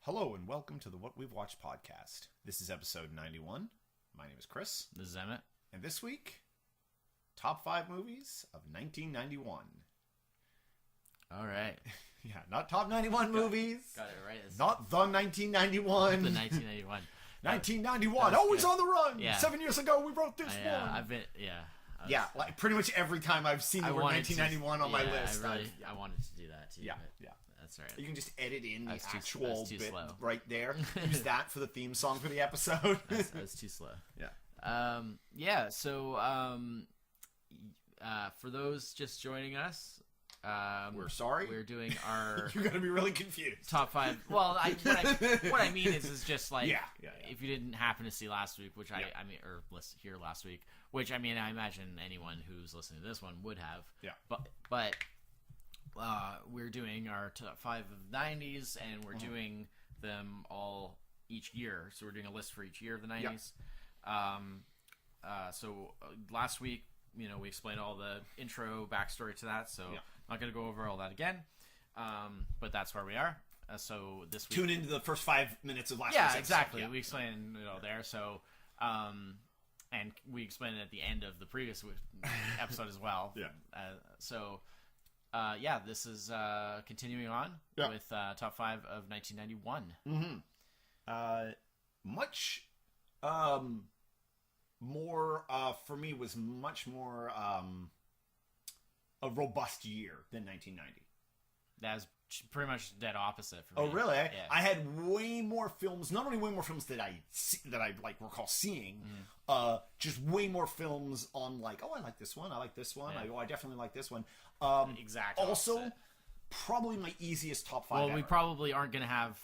Hello and welcome to the What We've Watched podcast. This is episode 91. My name is Chris. This is Emmett. And this week, top 5 movies of 1991. All right. Yeah, not top 91 movies. Got it right. Not the 1991. The 1991. 1991, always good. On the run. Yeah. 7 years ago, we wrote this one. I've been, Yeah, like pretty much every time I've seen the word 1991 on my list. I wanted to do that too. Yeah, but yeah. That's all right. You can just edit in the That's actual too bit slow. right there. Use that for the theme song for the episode. That was too slow. Yeah. So, for those just joining us, We're sorry. We're doing our You're gonna be really confused. top 5. Well, what I mean is just like Yeah. if you didn't happen to see last week, which Yeah. I mean, or hear last week, which I mean, I imagine anyone who's listening to this one would have. Yeah. But we're doing our top 5 of the 90s, and we're doing them all each year. So we're doing a list for each year of the 90s. So last week, we explained all the intro backstory to that. So I'm not going to go over all that again. But that's where we are. So this week, Tune into the first 5 minutes of last week's yeah, episode. exactly. Yeah. We explained there. So, and we explained it at the end of the previous episode as well. Yeah. This is continuing on with top 5 of 1991. Much more for me was much more a robust year than 1990. That's pretty much dead opposite for me. Oh, really? Yeah. I had way more films. Not only way more films that I like recall seeing, just way more films on like, oh, I like this one. I like this one. Yeah. I definitely like this one. Exact Also, opposite. probably my easiest top 5. Well, ever. we probably aren't going to have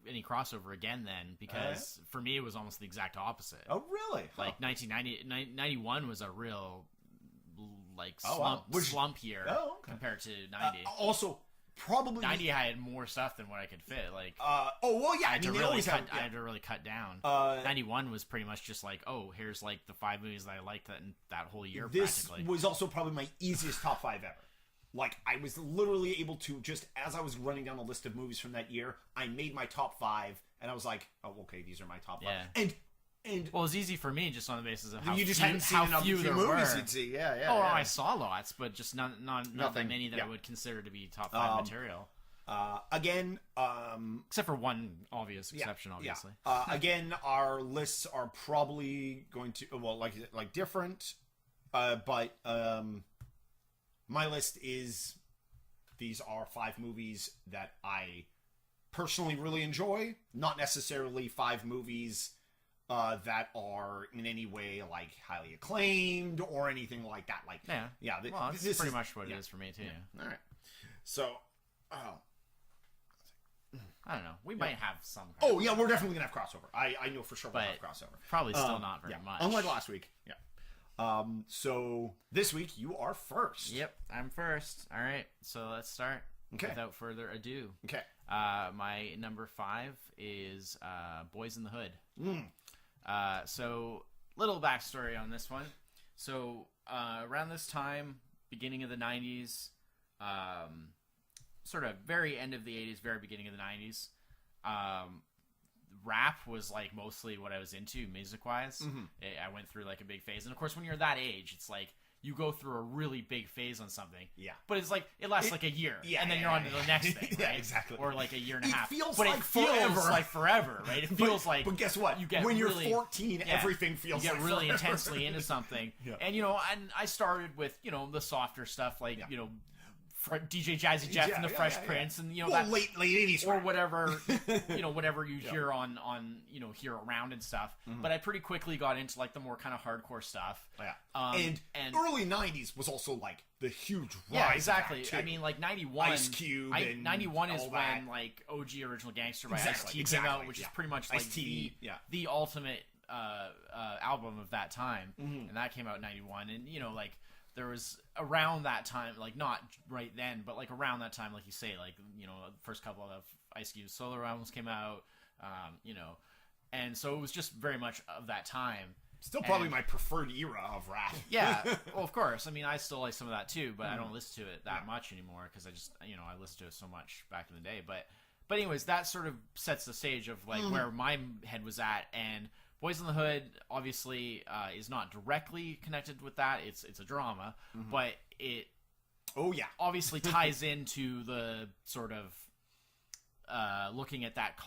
any crossover again then, because for me it was almost the exact opposite. Oh, really? Like 91 was a real like wow. slump year compared to 90. Also, probably 90 I had more stuff than what I could fit. Like, I had mean, to they always have. I had to really cut down. 91 was pretty much just like, oh, here's like the 5 movies that I liked that whole year. This practically was also probably my easiest top 5 ever. Like, I was literally able to, just as I was running down a list of movies from that year, I made my top 5, and I was like, oh, okay, these are my top 5. Yeah. And well, it was easy for me just on the basis of how you just few, hadn't seen how enough few there movies were. You'd see. Yeah. I saw lots, but just not that many that I would consider to be top 5 material. Again, Except for one obvious exception, obviously. Yeah. Again, our lists are probably going to, like different, but my list is, these are 5 movies that I personally really enjoy, not necessarily 5 movies that are in any way like highly acclaimed or anything like that. Like, well, that's pretty much what it is for me too. Yeah. All right. So, I don't know. We might have some. Oh yeah, we're definitely gonna have crossover. I know for sure we'll have crossover. Probably still not very much. Unlike last week. Yeah. So this week you are first. Yep, I'm first. All right, so let's start. Okay. Without further ado. Okay. My number 5 is Boys in the Hood. So little backstory on this one. So around this time, beginning of the 90s, sort of very end of the 80s, very beginning of the 90s, rap was like mostly what I was into music-wise. I went through like a big phase. And of course, when you're that age, it's like you go through a really big phase on something. Yeah. But it's like, it lasts like a year. Yeah, and then you're on to the next thing, right? Yeah, exactly. Or like a year and a half. It feels but like it feels forever. like forever, right? It feels like... But guess what? You get when you're really, 14, everything feels like you get really forever. intensely into something. And, and I started with, the softer stuff, like, DJ Jazzy Jeff and the Fresh Prince, and that late 80s, or whatever, whatever you hear on hear around and stuff. But I pretty quickly got into like the more kind of hardcore stuff. And early 90s was also like the huge rise. Yeah, exactly. Of that, too. I mean, like 91, Ice Cube. 91 is all when that. like OG Original Gangster by Ice-T came out, which is pretty much like the ultimate album of that time, and that came out in 91, and like. There was around that time, like not right then, but like around that time, like you say, like, the first couple of Ice Cube's solo albums came out, and so it was just very much of that time. Still probably my preferred era of rap. Yeah, well, of course. I mean, I still like some of that too, but I don't listen to it that much anymore because I just, I listened to it so much back in the day. but anyways, that sort of sets the stage of like where my head was at. And Boys in the Hood obviously is not directly connected with that. It's a drama, but it obviously ties into the sort of looking at that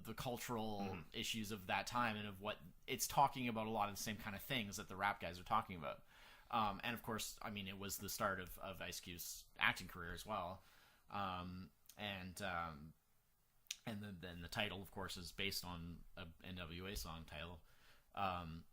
the cultural issues of that time, and of what it's talking about, a lot of the same kind of things that the rap guys are talking about. And of course, I mean, it was the start of Ice Cube's acting career as well. And then the title, of course, is based on a NWA song title.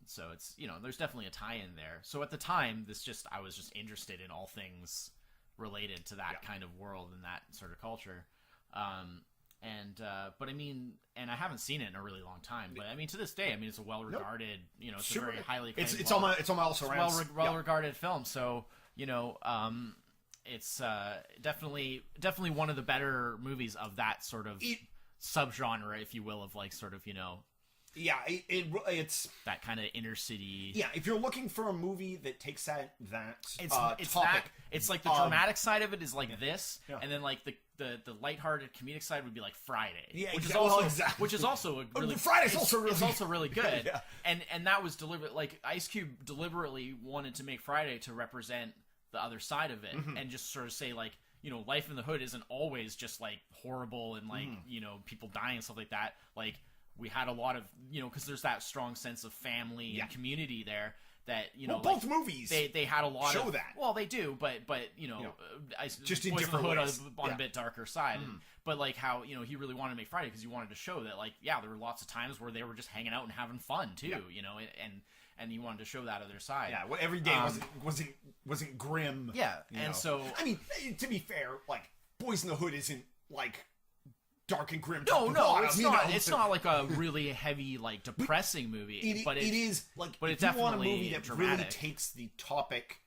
So it's, there's definitely a tie-in there. So at the time, I was just interested in all things related to that kind of world and that sort of culture. But I mean, and I haven't seen it in a really long time, but I mean, to this day, I mean, it's a well-regarded, it's a very highly acclaimed, it's on my also well-regarded film. So, it's definitely one of the better movies of that sort of subgenre, if you will, of like sort of, it's that kind of inner city. Yeah, if you're looking for a movie that takes that it's topic, it's like the dramatic side of it is like this, and then like the lighthearted comedic side would be like Friday, which is also a really Friday's also really good. And that was deliberate. Like Ice Cube deliberately wanted to make Friday to represent the other side of it, and just sort of say like, life in the hood isn't always just like horrible and like people dying and stuff like that. Like, we had a lot of, because there's that strong sense of family and community there that, both movies they had a lot show of that. Well, they do, but just in Boys different in the Hood ways. on a bit darker side. But like how, he really wanted to make Friday because he wanted to show that like, there were lots of times where they were just hanging out and having fun too, and he wanted to show that other side. Yeah, well, every day wasn't grim. Yeah, and so I mean, to be fair, like Boys in the Hood isn't like dark and grim. No, it's not. It's not like a really heavy, like depressing movie. It is like, but if it's you want a definitely movie that dramatic. really takes the topic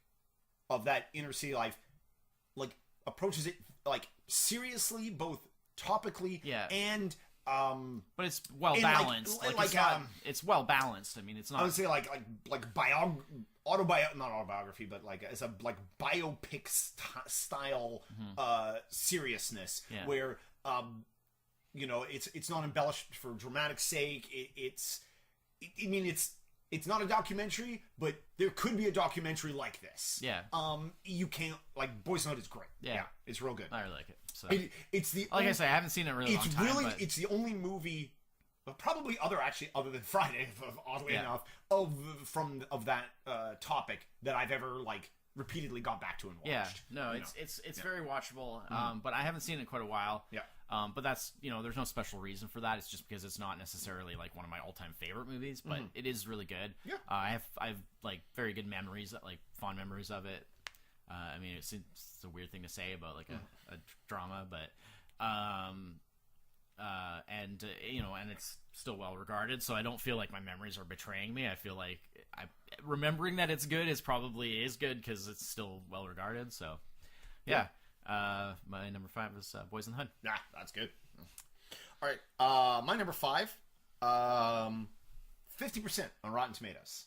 of that inner city life, like approaches it like seriously, both topically and. But it's well balanced. It's well balanced. I mean, it's not. I would say not autobiography, but like as a like biopic style seriousness where it's not embellished for dramatic sake. It's not a documentary, but there could be a documentary like this. Yeah. You can't, like, Boys in the Hood is great. Yeah. It's real good. I really like it. So. It's the like I say, I haven't seen it in a really long time. It's the only movie, probably other than Friday, oddly enough, of that topic that I've ever like repeatedly gone back to and watched. Yeah. No, it's very watchable. But I haven't seen it in quite a while. Yeah. But that's, there's no special reason for that. It's just because it's not necessarily like one of my all-time favorite movies, but it is really good. Yeah. I have like very good memories, like fond memories of it. I mean, it's a weird thing to say about like a drama, but and it's still well regarded, so I don't feel like my memories are betraying me. I feel like remembering that it's good is good because it's still well regarded. So yeah. My number 5 is Boys in the Hood. Yeah, that's good. All right, my number 5, 50% on Rotten Tomatoes.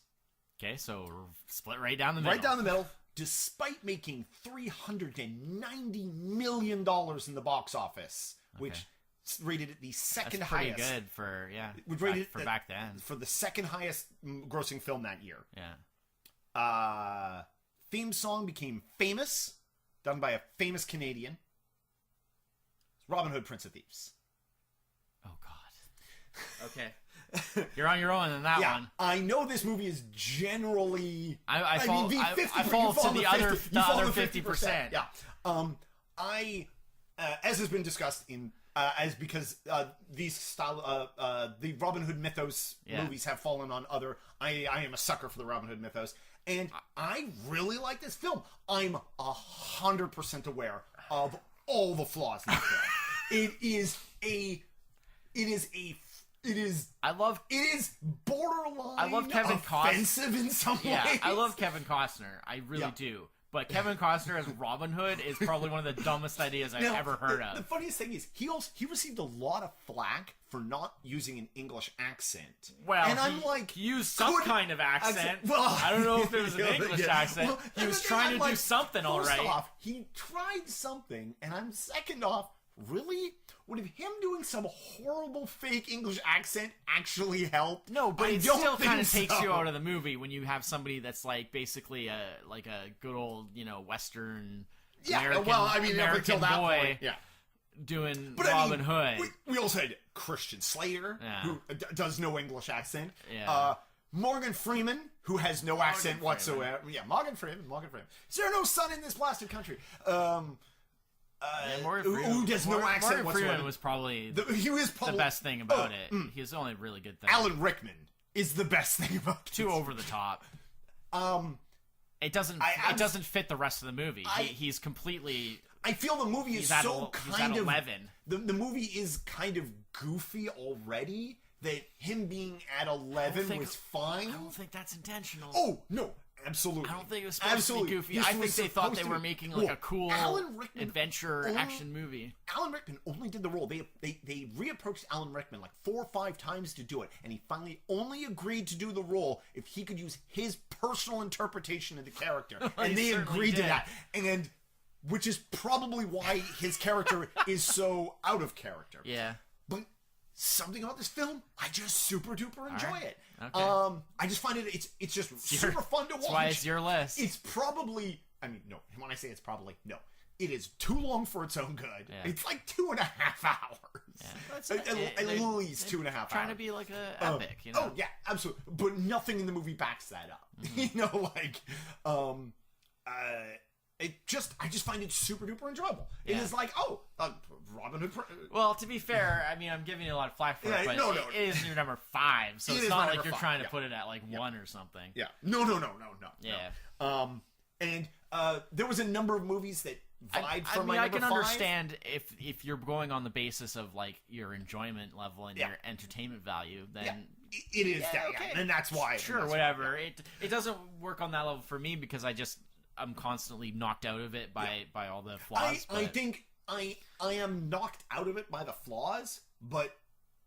Okay, so we're split right down the middle. Right down the middle. Despite making $390 million in the box office, which rated it the second highest. That's pretty good for for back then. For the second highest grossing film that year. Yeah. Theme song became famous. Done by a famous Canadian. It's Robin Hood, Prince of Thieves. Oh, God. Okay. You're on your own in that one. I know this movie is generally... I fall to the other 50%. Yeah. As has been discussed in... because these style... the Robin Hood mythos movies have fallen on other... I am a sucker for the Robin Hood mythos. And I really like this film. I'm 100% aware of all the flaws in the film. It is borderline. I love Kevin Costner. Offensive in some ways. Yeah, I love Kevin Costner. I really do. But Kevin Costner as Robin Hood is probably one of the dumbest ideas I've ever heard of. The funniest thing is he received a lot of flack for not using an English accent. Well, and I'm like, he used some kind of accent. Well, I don't know if it was an English accent. Well, he was trying to do something, all right. First off, he tried something, and I'm second off, really? would have him doing some horrible fake English accent actually helped? No, but it still kind of takes you out of the movie when you have somebody that's like basically a good old, you know, Western American, up until that boy point, doing Robin Hood. We also had Christian Slater, who does no English accent. Yeah. Morgan Freeman, who has no accent whatsoever. Yeah, Morgan Freeman. Is there no sun in this blasted country? Who does no accent Morgan whatsoever. Freeman was probably the best thing about it. He was the only really good thing. Alan Rickman is the best thing about it. Too over the top. It doesn't fit the rest of the movie. He's completely... I feel the movie is so kind of... 11. The movie is kind of goofy already, that him being at 11 was fine. I don't think that's intentional. Oh, no. Absolutely. I don't think it was supposed to be goofy. I think they thought they were making like a cool adventure action movie. Alan Rickman only did the role. They reapproached Alan Rickman like 4 or 5 times to do it, and he finally only agreed to do the role if he could use his personal interpretation of the character. And they agreed to that. And which is probably why his character is so out of character. Yeah. But something about this film, I just super duper enjoy it. Okay. I just find it's just super fun to watch. That's why it's your list. It's probably, no, when I say it's probably, no. It is too long for its own good. Yeah. It's like 2.5 hours. Yeah. At least 2.5 hours. Trying to be like a epic, you know? Oh, yeah, absolutely. But nothing in the movie backs that up. Mm-hmm. You know, like, I just find it super duper enjoyable. Yeah. It is like, Robin Hood. Well, to be fair, I mean, I'm giving you a lot of flack for it, but it is your number 5, so it's not like you're trying to put it at like 1 or something. Yeah. No. Yeah. And there was a number of movies that vied for my number 5. I can understand if you're going on the basis of like your enjoyment level and your entertainment value, then it is and that's why. Sure, whatever. It doesn't work on that level for me because I'm constantly knocked out of it by all the flaws. I think I am knocked out of it by the flaws, but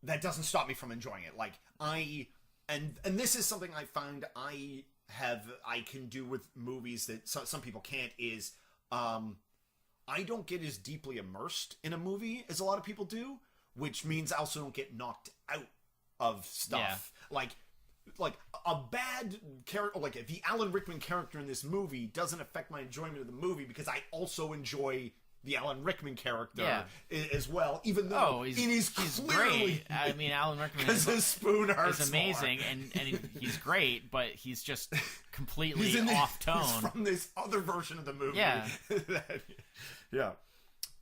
that doesn't stop me from enjoying it. Like and this is something I find I can do with movies that some people can't, is I don't get as deeply immersed in a movie as a lot of people do, which means I also don't get knocked out of stuff. Yeah. Like a bad character, like the Alan Rickman character in this movie doesn't affect my enjoyment of the movie because I also enjoy the Alan Rickman character as well, even though he's great. I mean, Alan Rickman is amazing, and he's great, but he's just completely off tone. He's from this other version of the movie. Yeah.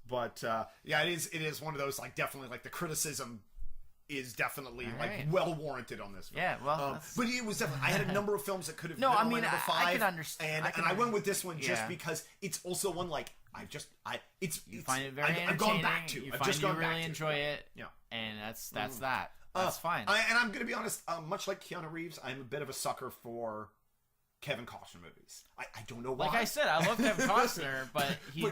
But it is one of those, like, definitely, like, the criticism is definitely well warranted on this film. Yeah, well, but it was definitely, I had a number of films that could have been on my number 5. I can understand, and I went with this one just because it's also one like you find it very entertaining. I've gone back to. You really enjoy it. Yeah, and that's that. That's fine. And I'm gonna be honest. Much like Keanu Reeves, I'm a bit of a sucker for Kevin Costner movies. I don't know why. Like I said, I love Kevin Costner, but he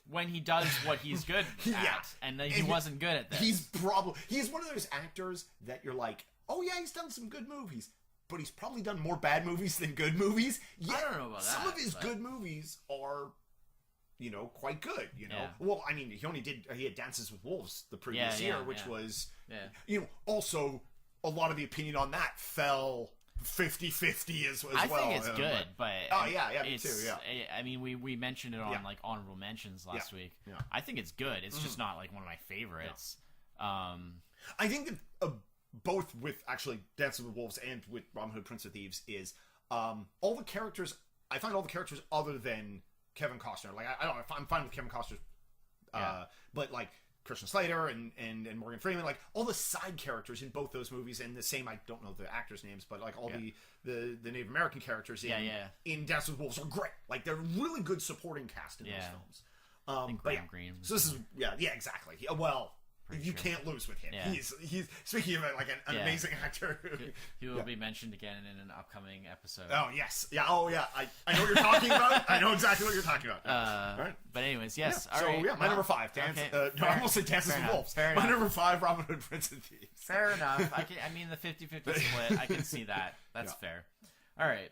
when he does what he's good at, and he wasn't good at this. He's one of those actors that you're like, oh yeah, he's done some good movies, but he's probably done more bad movies than good movies. Yeah, I don't know about that. Some of his good movies are, quite good. Well, I mean, he had Dances with Wolves the previous year, which was, also a lot of the opinion on that fell 50-50 as well. I think it's good, but me too. Yeah, I mean, we mentioned it on like honorable mentions last week. Yeah. I think it's good. It's just not like one of my favorites. I think that both with actually Dances with Wolves and with Robin Hood, Prince of Thieves is all the characters. I find all the characters other than Kevin Costner. Like I don't know, I'm fine with Kevin Costner, but like Christian Slater and Morgan Freeman, like all the side characters in both those movies, and the same, I don't know the actors' names, but like all the Native American characters in Dances with Wolves are great. Like they're really good supporting cast in those films. I think Graham Greene. So this is exactly. Well, you can't lose with him. Yeah. He's speaking of it like an amazing actor. He will be mentioned again in an upcoming episode. Oh yes, I know what you're talking about. I know exactly what you're talking about. Right. But anyways, yes. Yeah. All right. My number 5. I almost said Dances with Wolves. My number 5, Robin Hood, Prince of Thieves. Fair enough. I mean the 50-50 split. I can see that. That's fair. All right.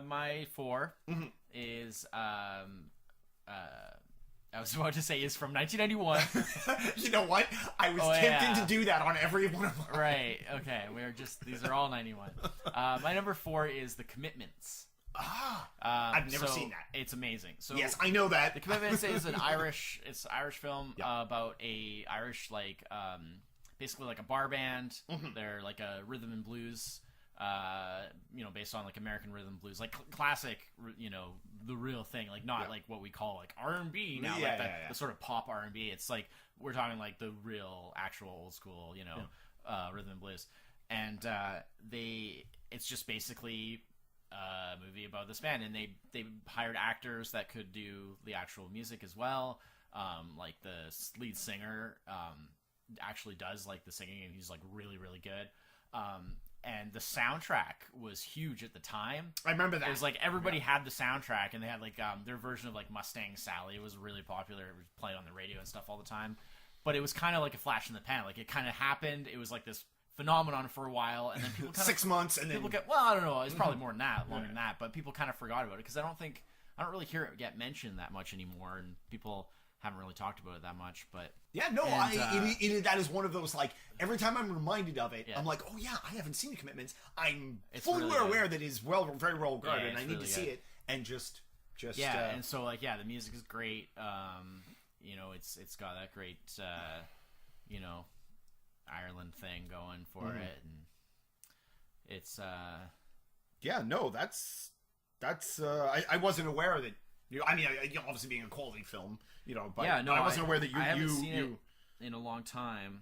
My 4 is I was about to say is from 1991. You know what? I was tempted to do that on every one of mine. Right. Okay. These are all 91. My number 4 is The Commitments. I've never seen that. It's amazing. So yes, I know that. The Commitments is an Irish film about a Irish basically like a bar band. Mm-hmm. They're like a rhythm and blues, based on like American rhythm blues, like classic, the real thing, like not like what we call like R&B now, the sort of pop R&B. It's like we're talking like the real actual old school, rhythm and blues, and it's just basically a movie about this band, and they hired actors that could do the actual music as well. Like the lead singer actually does like the singing, and he's like really, really good. And the soundtrack was huge at the time. I remember that. It was like everybody had the soundtrack, and they had like their version of like Mustang Sally was really popular. It was played on the radio and stuff all the time. But it was kind of like a flash in the pan. Like it kind of happened. It was like this phenomenon for a while, and then people kind of 6 months, and people then I don't know. It's probably more than that, longer than that. But people kind of forgot about it because I don't really hear it get mentioned that much anymore, and people haven't really talked about it that much. But that is one of those, like, every time I'm reminded of it, I'm like, oh yeah, I haven't seen The Commitments. I'm fully really aware that it's very well regarded, and I need to see it. And just and so like the music is great. It's got that great Ireland thing going for it, and it's I wasn't aware that obviously being a quality film, but I wasn't aware that I haven't seen it in a long time.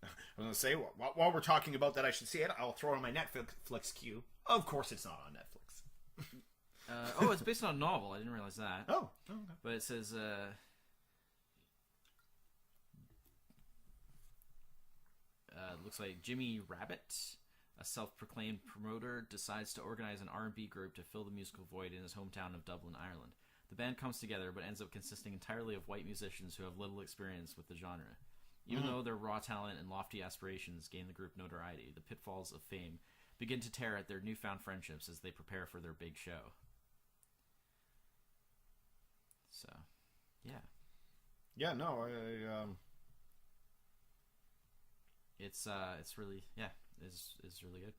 I was gonna say, while we're talking about that, I should see it. I'll throw it on my Netflix queue. Of course, it's not on Netflix. It's based on a novel. I didn't realize that. Oh, okay. But it says looks like Jimmy Rabbit, a self-proclaimed promoter, decides to organize an R&B group to fill the musical void in his hometown of Dublin, Ireland. The band comes together, but ends up consisting entirely of white musicians who have little experience with the genre. Even though their raw talent and lofty aspirations gain the group notoriety, the pitfalls of fame begin to tear at their newfound friendships as they prepare for their big show. So, yeah. Yeah, no, It's really it's really good.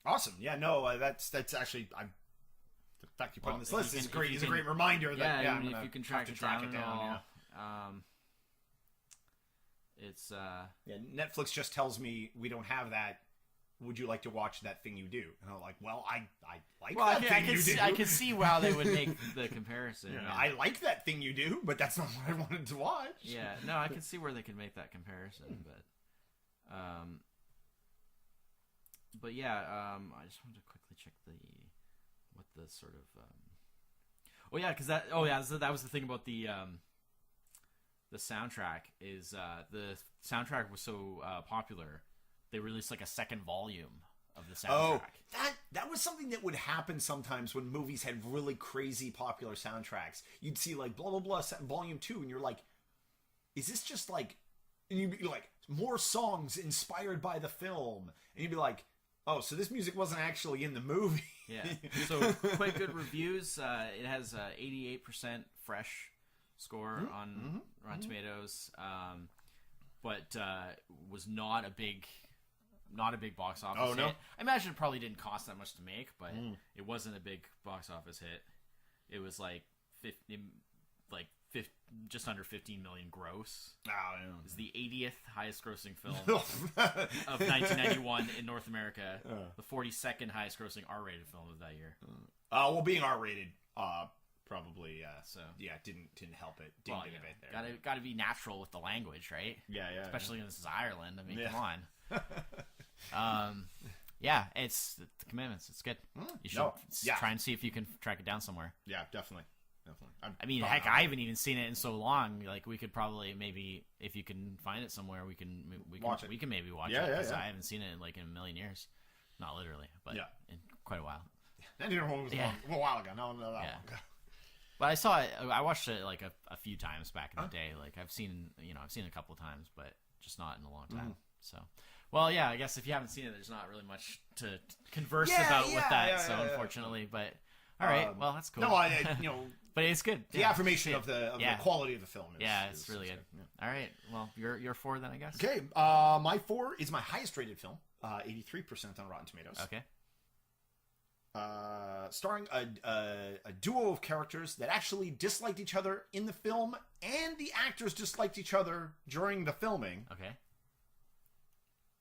Awesome. Yeah, no, that's actually the fact you put on this list is great. It's a great reminder that if you can track it down. It's Netflix just tells me we don't have that. Would you like to watch that thing you do? And I'm like, well, I like that thing you do. I can see how they would make the comparison. I like that thing you do, but that's not what I wanted to watch. Yeah, no, I can see where they can make that comparison, but yeah, I just wanted to quickly check what the sort of that was the thing about the soundtrack is the soundtrack was so popular they released like a second volume of the soundtrack. Oh, that was something that would happen sometimes when movies had really crazy popular soundtracks. You'd see like blah blah blah volume 2, and you're like, is this just like, and you'd be like, more songs inspired by the film, and you'd be like, oh, so this music wasn't actually in the movie. Yeah. So quite good reviews. It has 88% fresh score on Rotten Tomatoes, but was not a big box office hit. I imagine it probably didn't cost that much to make, but it wasn't a big box office hit. It was like just under 15 million gross. It's the 80th highest grossing film of 1991 in North America. The 42nd highest grossing R-rated film of that year. Well, being R-rated probably didn't help it. Didn't get a bit there. Got to be natural with the language, right? Yeah. Especially when this is Ireland. I mean, come on. It's The Commitments. It's good. You should try and see if you can track it down somewhere. Yeah, definitely. I mean, heck, I haven't even seen it in so long. Like, we could probably maybe, if you can find it somewhere, we can watch it. We can maybe watch it because I haven't seen it in a million years. Not literally, but in quite a while. That was a while ago. No, that long ago. But I saw it. I watched it like a few times back in the day. Like I've seen it a couple of times, but just not in a long time. So, well, yeah. I guess if you haven't seen it, there's not really much to converse about with that. Unfortunately, but All right. Well, that's cool. No, but it's good. The affirmation of the quality of the film. It's really good. Yeah. All right. Well, you're 4 then, I guess. Okay. My 4 is my highest rated film. 83% on Rotten Tomatoes. Okay. Starring a duo of characters that actually disliked each other in the film, and the actors disliked each other during the filming. Okay.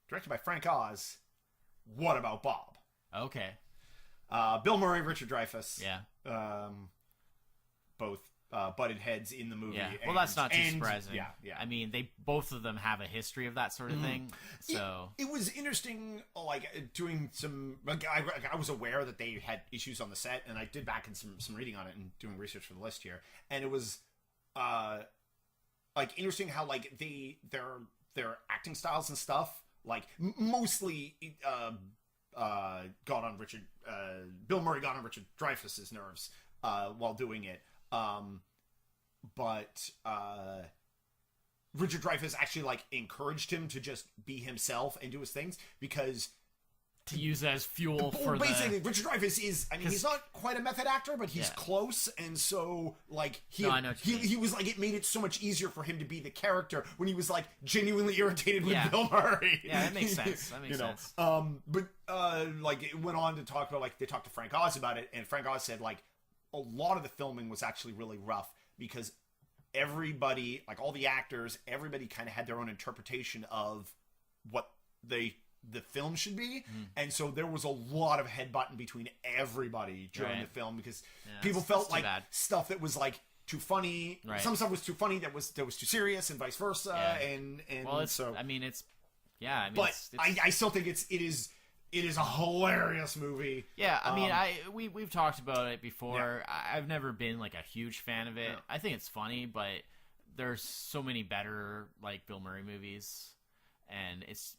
Directed by Frank Oz. What About Bob? Okay. Bill Murray, Richard Dreyfuss. Yeah. Both butted heads in the movie. Yeah. Well, that's not too surprising. Yeah. I mean, both of them have a history of that sort of thing. So it was interesting, like doing some. Like, I was aware that they had issues on the set, and I did back in some reading on it and doing research for the list here, and it was like interesting how like their acting styles and stuff like mostly got on Richard. Bill Murray got on Richard Dreyfuss's nerves while doing it. But Richard Dreyfuss actually like encouraged him to just be himself and do his things, because to use as fuel for basically Richard Dreyfuss is, I mean, he's not quite a method actor, but he's close, and so like he was like, it made it so much easier for him to be the character when he was like genuinely irritated with Bill Murray. Yeah, that makes sense. That makes sense. But like it went on to talk about, like, they talked to Frank Oz about it, and Frank Oz said like a lot of the filming was actually really rough because everybody, like all the actors, everybody kind of had their own interpretation of what the film should be, and so there was a lot of headbutting between everybody during the film, because people felt like stuff that was like too funny, some stuff was too funny that was too serious, and vice versa. And well, so I mean, it's but it's I still think it is a hilarious movie. Yeah, I mean, we've talked about it before. I've never been like a huge fan of it. I think it's funny, but there's so many better like Bill Murray movies, and it's.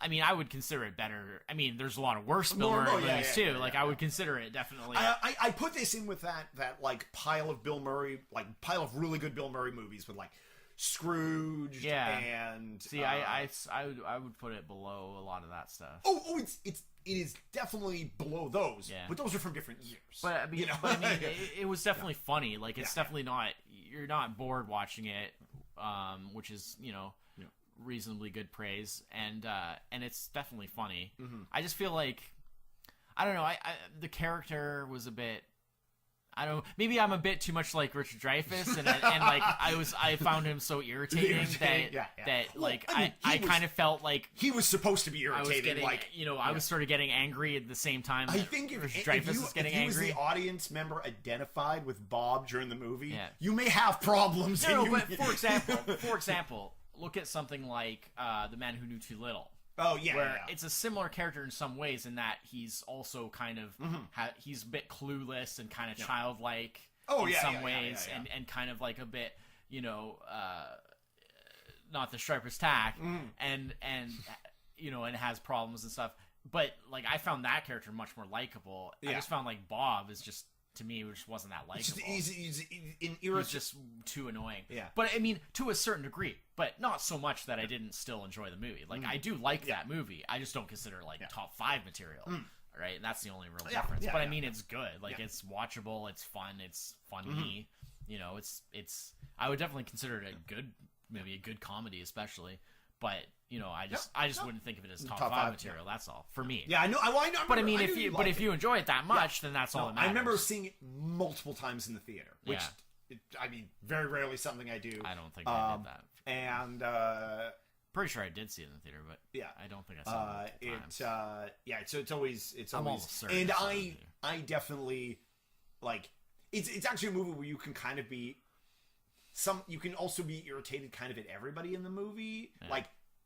I mean, I would consider it better. I mean, there's a lot of worse Bill Murray movies too. Like, I would consider it definitely. I put this in with that like pile of Bill Murray, like pile of really good Bill Murray movies with like Scrooge. And see, I would put it below a lot of that stuff. It is definitely below those. Yeah. But those are from different years. But I mean, it was definitely funny. Like, it's definitely not. You're not bored watching it, which is reasonably good praise, and it's definitely funny. I just feel like, I don't know, I the character was a bit, I don't know, maybe I'm a bit too much like Richard Dreyfuss, and like I found him so irritating that like I kind of felt like he was supposed to be irritating. I was getting, like, I was sort of getting angry at the same time. I think if Dreyfuss was getting angry, was the audience member identified with Bob during the movie, you may have problems. No, but for example. Look at something like The Man Who Knew Too Little. Oh, yeah. Where it's a similar character in some ways, in that he's also kind of, he's a bit clueless and kind of childlike in some ways, and kind of like a bit, not the sharpest tack, and and has problems and stuff. But like, I found that character much more likable. I just found like Bob is just, to me, it just wasn't that likable. He's just too annoying. Yeah. But I mean, to a certain degree, but not so much that I didn't still enjoy the movie. Like, I do like that movie. I just don't consider it like top 5 material. Right? And that's the only real difference. But I mean, it's good. Like, it's watchable. It's fun. It's funny. It's. I would definitely consider it a good movie, a good comedy, especially. But I just wouldn't think of it as top 5 material. That's all for me. Yeah, I know. I know. But I mean, if you enjoy it that much, then that's all that matters. I remember seeing it multiple times in the theater, which I mean, very rarely something I do. I don't think I did that. And pretty sure I did see it in the theater, but I don't think I saw it. So it's always I'm almost certain. And I definitely like. It's actually a movie where you can kind of be. You can also be irritated kind of at everybody in the movie, like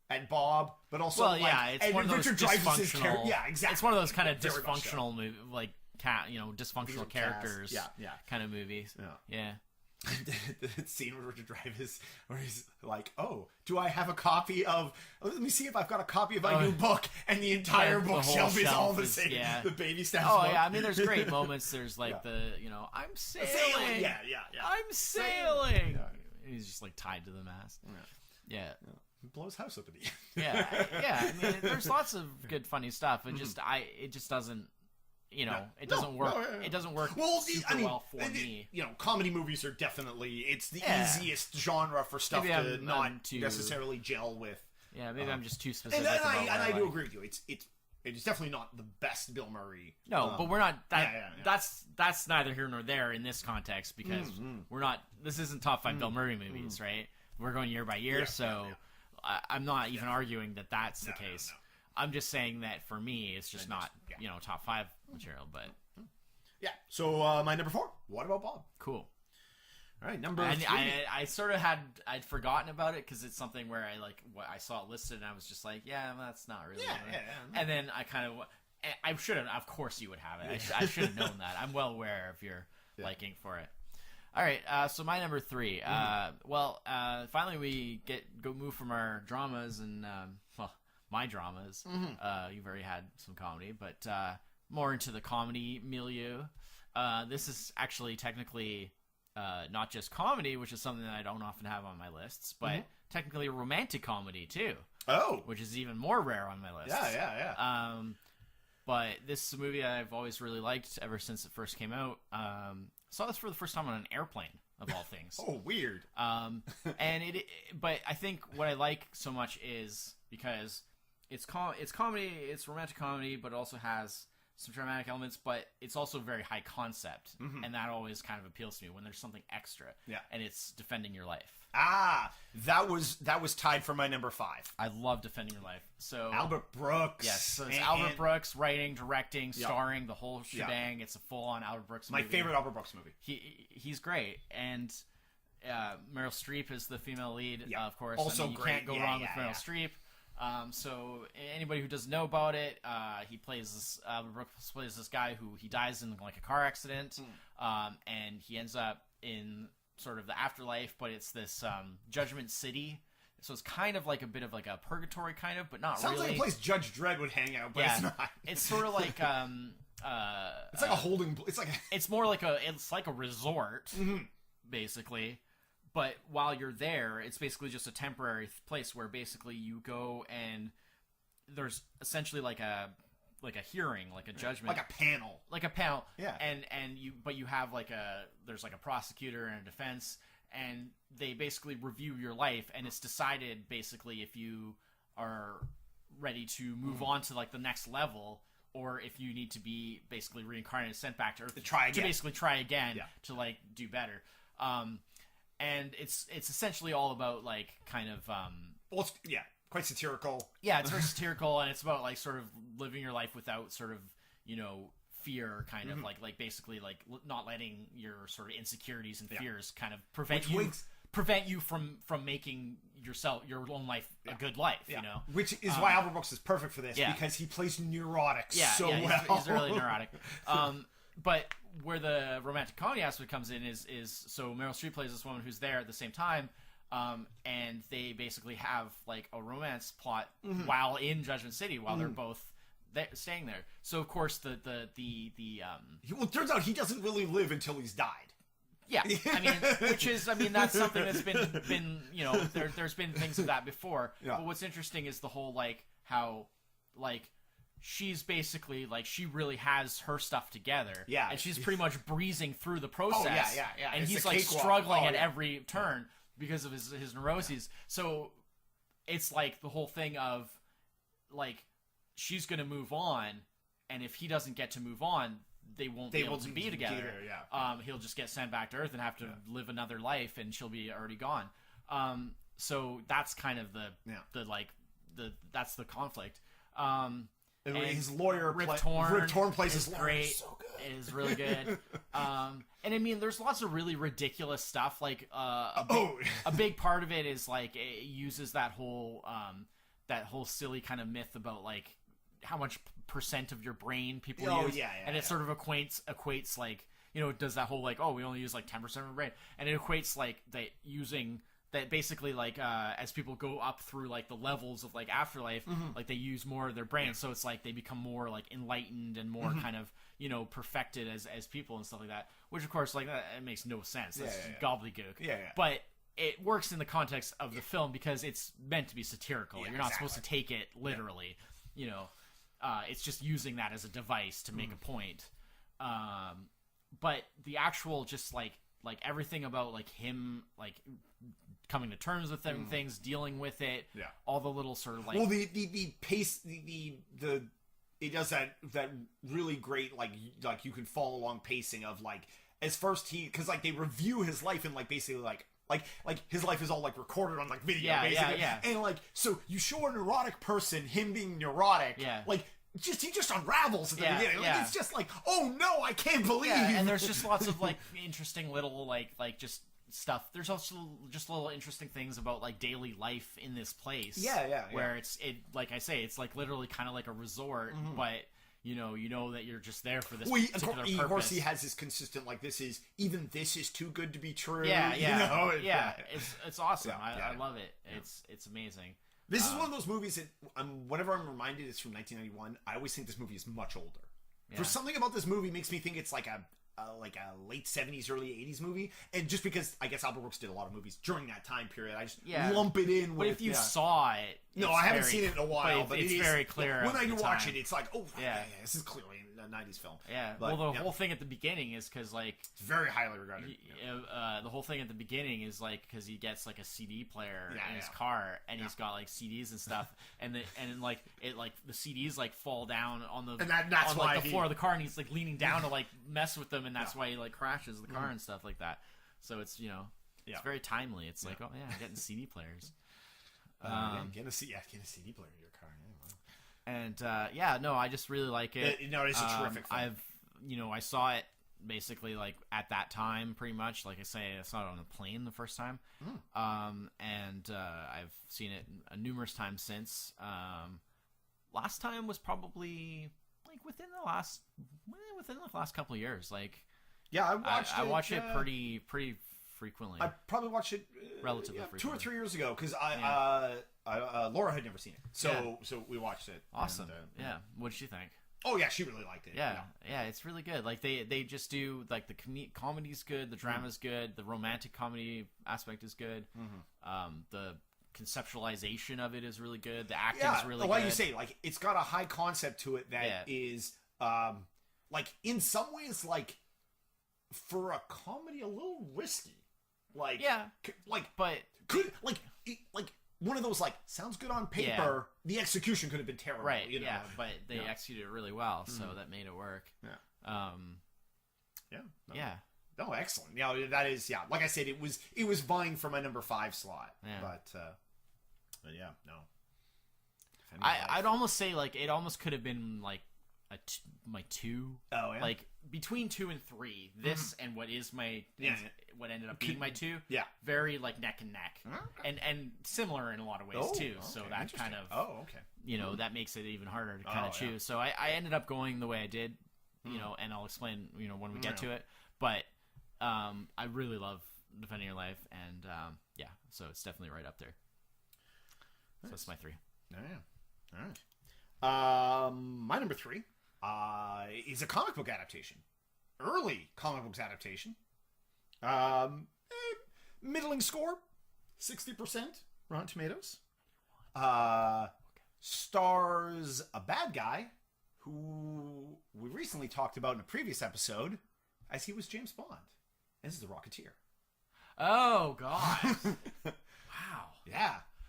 at Bob, but also it's one of those dysfunctional. Exactly. It's one of those kind of dysfunctional movie, like dysfunctional characters, kind of movies. Yeah. The scene with Richard Dreyfuss where he's like, "Oh, do I have a copy of? Let me see if I've got a copy of my new book." And the entire bookshelf is all the same. Yeah. The baby steps. Oh book. Yeah, I mean, there's great moments. There's like I'm sailing. Yeah. I'm sailing. Yeah. He's just like tied to the mast. Yeah. Blows house up at the end. Yeah. I mean, there's lots of good funny stuff. It just doesn't. you know, it doesn't work. It doesn't work super well for me. You know, comedy movies are definitely it's the easiest genre for stuff to not necessarily gel with. Yeah, maybe I'm just too specific. And I do agree with you. It's definitely not the best Bill Murray. No, but we're not. That's neither here nor there in this context because we're not. This isn't top 5 Bill Murray movies, right? We're going year by year, I'm not even arguing that that's the case. No. I'm just saying that for me, it's just not you know top 5 material. But yeah. So my number 4. What about Bob? Cool. All right, number 3. I sort of I'd forgotten about it because it's something where I saw it listed and I was just like, yeah, that's not really. And then I should have. Of course, you would have it. I should have known that. I'm well aware of your liking for it. All right, so my number 3. Finally we move from our dramas and my dramas. You've already had some comedy, but more into the comedy milieu. This is actually technically. Not just comedy, which is something that I don't often have on my lists, but technically a romantic comedy too. Oh, which is even more rare on my list. Yeah. But this is a movie I've always really liked ever since it first came out. Saw this for the first time on an airplane, of all things. Oh, weird. But I think what I like so much is because it's comedy, it's romantic comedy, but it also has some dramatic elements, but it's also very high concept, and that always kind of appeals to me when there's something extra, and it's defending your life. That was tied for my number 5. I love Defending Your Life. So Albert Brooks, yes, so it's Albert Brooks writing, directing, starring, the whole shebang. It's a full-on Albert Brooks movie. My favorite Albert Brooks movie. He's great, and Meryl Streep is the female lead, of course. Also you great. Can't go wrong with Meryl Streep. So anybody who doesn't know about it, Albert Brooks plays this guy who he dies in like a car accident, and he ends up in sort of the afterlife, but it's this Judgment City. So it's kind of like a bit of like a purgatory kind of, but not Sounds really. Sounds like a place Judge Dredd would hang out, but it's not. It's sort of like it's like a holding. It's more like a resort, basically. But while you're there, it's basically just a temporary place where basically you go and there's essentially like a hearing, like a judgment, like a panel, yeah. And you have there's like a prosecutor and a defense, and they basically review your life, and it's decided basically if you are ready to move on to like the next level, or if you need to be basically reincarnated, sent back to Earth to basically try again to like do better. And it's essentially all about like kind of quite satirical. Yeah, it's very satirical, and it's about like sort of living your life without sort of fear, kind of like basically like not letting your sort of insecurities and fears kind of prevent you from making your own life a good life. Which is why Albert Brooks is perfect for this because he plays neurotic so well. He's really neurotic. But where the romantic comedy aspect comes in is so Meryl Streep plays this woman who's there at the same time, and they basically have like a romance plot while in Judgment City while they're both staying there. So of course it turns out he doesn't really live until he's died. Yeah, I mean that's something that's been there's been things of that before. Yeah. But what's interesting is the whole like how like she's basically like she really has her stuff together. Yeah, and she's pretty much breezing through the process. Oh, yeah. And he's like struggling at every turn because of his neuroses. So it's like the whole thing of like she's gonna move on, and if he doesn't get to move on, they won't be able to be together. He'll just get sent back to Earth and have to live another life, and she'll be already gone. So that's kind of that's the conflict. And his lawyer, Rip Torn plays his lawyer. Great. So good. It is really good. And I mean, there's lots of really ridiculous stuff. Like a big part of it is like it uses that whole silly kind of myth about like how much percent of your brain people use, and it sort of equates like does that whole like we only use like 10% of our brain, and it equates like that using. That basically, like, as people go up through, like, the levels of, like, afterlife, like, they use more of their brain, so it's, like, they become more, like, enlightened and more kind of, perfected as people and stuff like that, which, of course, like, it makes no sense. That's gobbledygook. Yeah. But it works in the context of the film because it's meant to be satirical. You're not supposed to take it literally, it's just using that as a device to make a point. But the actual just like everything about like him like coming to terms with things, dealing with it, all the little sort of like the pace, the it does that really great like you can follow along pacing of like as first because like they review his life and like basically like his life is all like recorded on like video, basically. And like so you show a neurotic person him being neurotic, like he just unravels at the beginning. Like, it's just like, oh no, I can't believe. And there's just lots of like interesting little like just stuff. There's also just little interesting things about like daily life in this place. Where it like I say, it's like literally kind of like a resort, but you know that you're just there for this particular purpose. Of course, he has this consistent like this is too good to be true. It's awesome. I love it. It's amazing. This is one of those movies that whenever I'm reminded it's from 1991, I always think this movie is much older. For something about this movie makes me think it's like a late 70s, early 80s movie, and just because I guess Albert Brooks did a lot of movies during that time period, I just lump it in with... But if you saw it... No, I haven't seen it in a while, but it's very clear. When I watch it, it's like, this is clearly a 90s film. But, the whole thing at the beginning is because, like... It's very highly regarded. The whole thing at the beginning is, like, because he gets, like, a CD player in his car, and he's got, like, CDs and stuff, and the CDs, like, fall down on the floor of the car, and he's, like, leaning down to, like, mess with them, and that's why he, like, crashes the car and stuff like that. So it's, it's very timely. It's like, oh, yeah, I'm getting CD players. Get a CD player in your car. And I just really like it. It's a terrific film. I saw it basically like at that time, pretty much. Like I say, I saw it on a plane the first time, and I've seen it numerous times since. Last time was probably like within the last couple of years. Like, I watch it pretty frequently. I probably watched it relatively frequently. 2 or 3 years ago because Laura had never seen it, so we watched it. Awesome. And, what did she think? Oh yeah, she really liked it. Yeah, it's really good. Like they just do like the comedy's good, the drama's good, the romantic comedy aspect is good. The conceptualization of it is really good. The acting's really good. Like you say, like it's got a high concept to it that is like in some ways like for a comedy a little risky. Like but could like one of those like sounds good on paper. The execution could have been terrible, right? But they executed it really well, so that made it work. No, excellent. That is like I said, it was vying for my number 5 slot. But I'd almost say like it almost could have been like my 2. Oh yeah. Like between 2 and 3, this and what is my what ended up being my 2. Very like neck and neck, and similar in a lot of ways too. Okay, so that kind of that makes it even harder to kind of choose. So I ended up going the way I did, and I'll explain when we get to it. But I really love Defending Your Life, and so it's definitely right up there. So that's my 3. All right. My number 3 is a comic book adaptation. Early comic books adaptation. Middling score, 60% Rotten Tomatoes. Stars a bad guy who we recently talked about in a previous episode, as he was James Bond. This is The Rocketeer. Oh God!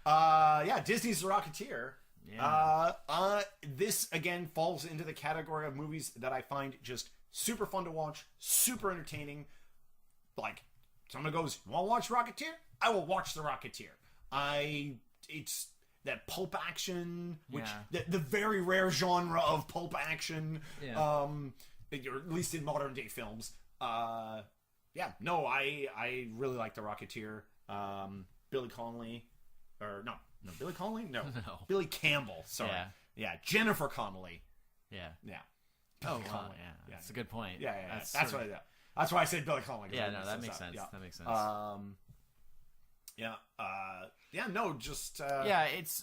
Wow. Disney's The Rocketeer. This again falls into the category of movies that I find just super fun to watch, super entertaining. Like, someone goes, "You want to watch Rocketeer?" I will watch The Rocketeer. It's that pulp action, which the very rare genre of pulp action, or at least in modern day films. I really like The Rocketeer. Billy Connolly, or no, Billy Connolly, no, Billy Campbell. Sorry, Jennifer Connelly. Oh, wow, that's a good point. That's why I said Billy Connolly. That makes sense. That makes sense.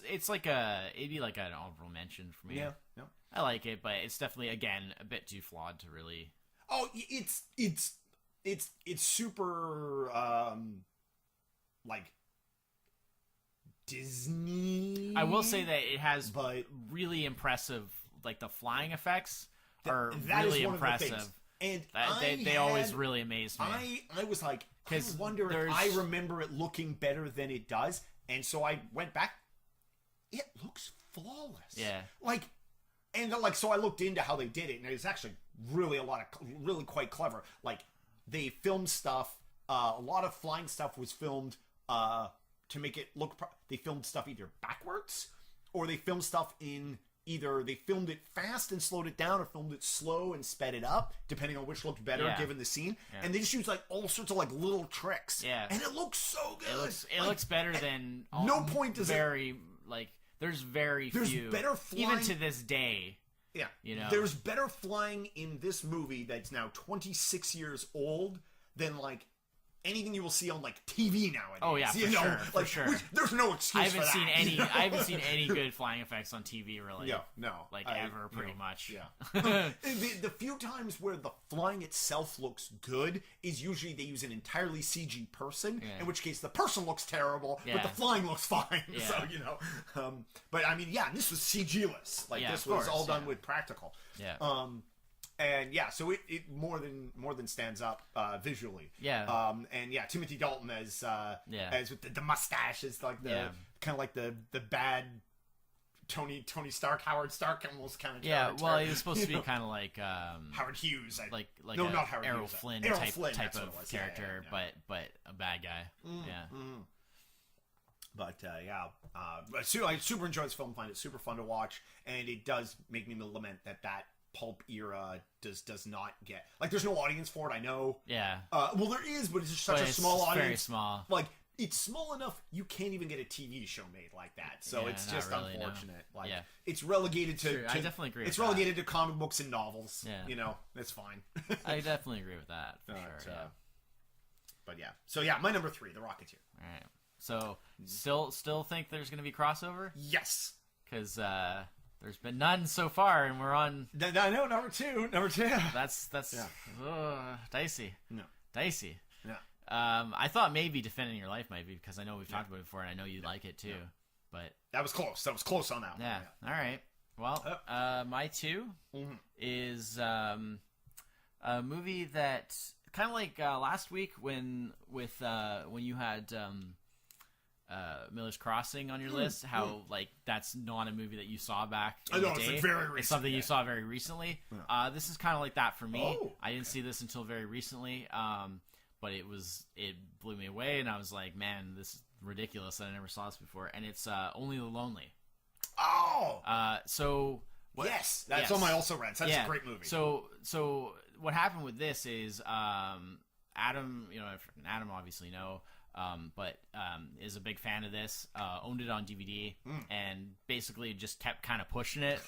It's like it'd be like an honorable mention for me. I like it, but it's definitely again a bit too flawed to really. Oh, it's super like Disney. I will say that it has really impressive like the flying effects are really impressive. And they always really amaze me. I was like, I wonder if I remember it looking better than it does, and so I went back. It looks flawless. Yeah. So I looked into how they did it, and it's actually really really quite clever. Like, they filmed stuff. A lot of flying stuff was filmed to make it look. They filmed stuff either backwards, or they filmed stuff in. Either they filmed it fast and slowed it down, or filmed it slow and sped it up, depending on which looked better given the scene. Yeah. And they just use like all sorts of like little tricks. Yeah. And it looks so good. It looks better than no point does very like there's few better flying, even to this day. Yeah. You know. There's better flying in this movie that's now 26 years old than like anything you will see on like TV nowadays. Oh yeah, for sure. There's no excuse for that. I haven't seen any good flying effects on TV really. Yeah, no, ever, pretty much. Yeah. the few times where the flying itself looks good is usually they use an entirely CG person, in which case the person looks terrible, but the flying looks fine. Yeah. So but I mean, this was CG-less. Like this was all done with practical. Yeah. And so it more than stands up visually. Yeah. And Timothy Dalton as with the mustache is like the kind of like the bad Tony Stark, Howard Stark almost kind of character. Yeah, well, he was supposed to be kind of like Howard Hughes, not Howard Errol Hughes, Flynn type of character, but a bad guy. Yeah. But I super enjoy this film. Find it super fun to watch, and it does make me lament that pulp era does not get like there's no audience for it. I know. Yeah. Well, there is, but it's just such a small audience. Very small. Like it's small enough you can't even get a TV show made like that. So it's just really, unfortunate. No. Like it's relegated to. I definitely agree. It's relegated to comic books and novels. Yeah. You know, it's fine. I definitely agree with that for sure. But so my number 3, The Rocketeer. All right. So still think there's going to be crossover? Yes. Because there's been none so far, and we're on. I know number two. That's dicey. No, dicey. Yeah. I thought maybe Defending Your Life might be because I know we've talked about it before, and I know you like it too. Yeah. But that was close. That was close on that one. Yeah. All right. Well, my 2 is a movie that kind of like last week when you had. Miller's Crossing on your list, how like that's not a movie that you saw back in the day. It's very recent. It's something you saw very recently. This is kind of like that for me. I didn't see this until very recently, but it blew me away, and I was like, man, this is ridiculous. I never saw this before, and it's Only the Lonely. Yes, that's on my also rents. That's a great movie. So what happened with this is Adam, Adam obviously but is a big fan of this, owned it on DVD, and basically just kept kind of pushing it,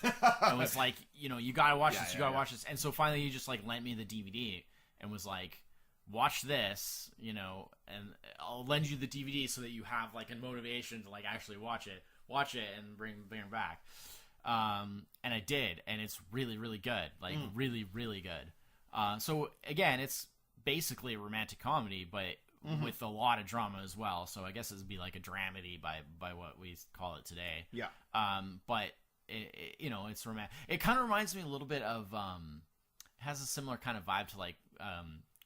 and was like, you gotta watch this, you gotta watch this, and so finally he just like lent me the DVD, and was like, watch this, and I'll lend you the DVD so that you have like a motivation to like actually watch it, and bring it back, and I did, and it's really, really good, like really, really good. So again, it's basically a romantic comedy, but with a lot of drama as well, so I guess it'd be like a dramedy by what we call it today. Yeah. But it's romantic. It kind of reminds me a little bit of has a similar kind of vibe to like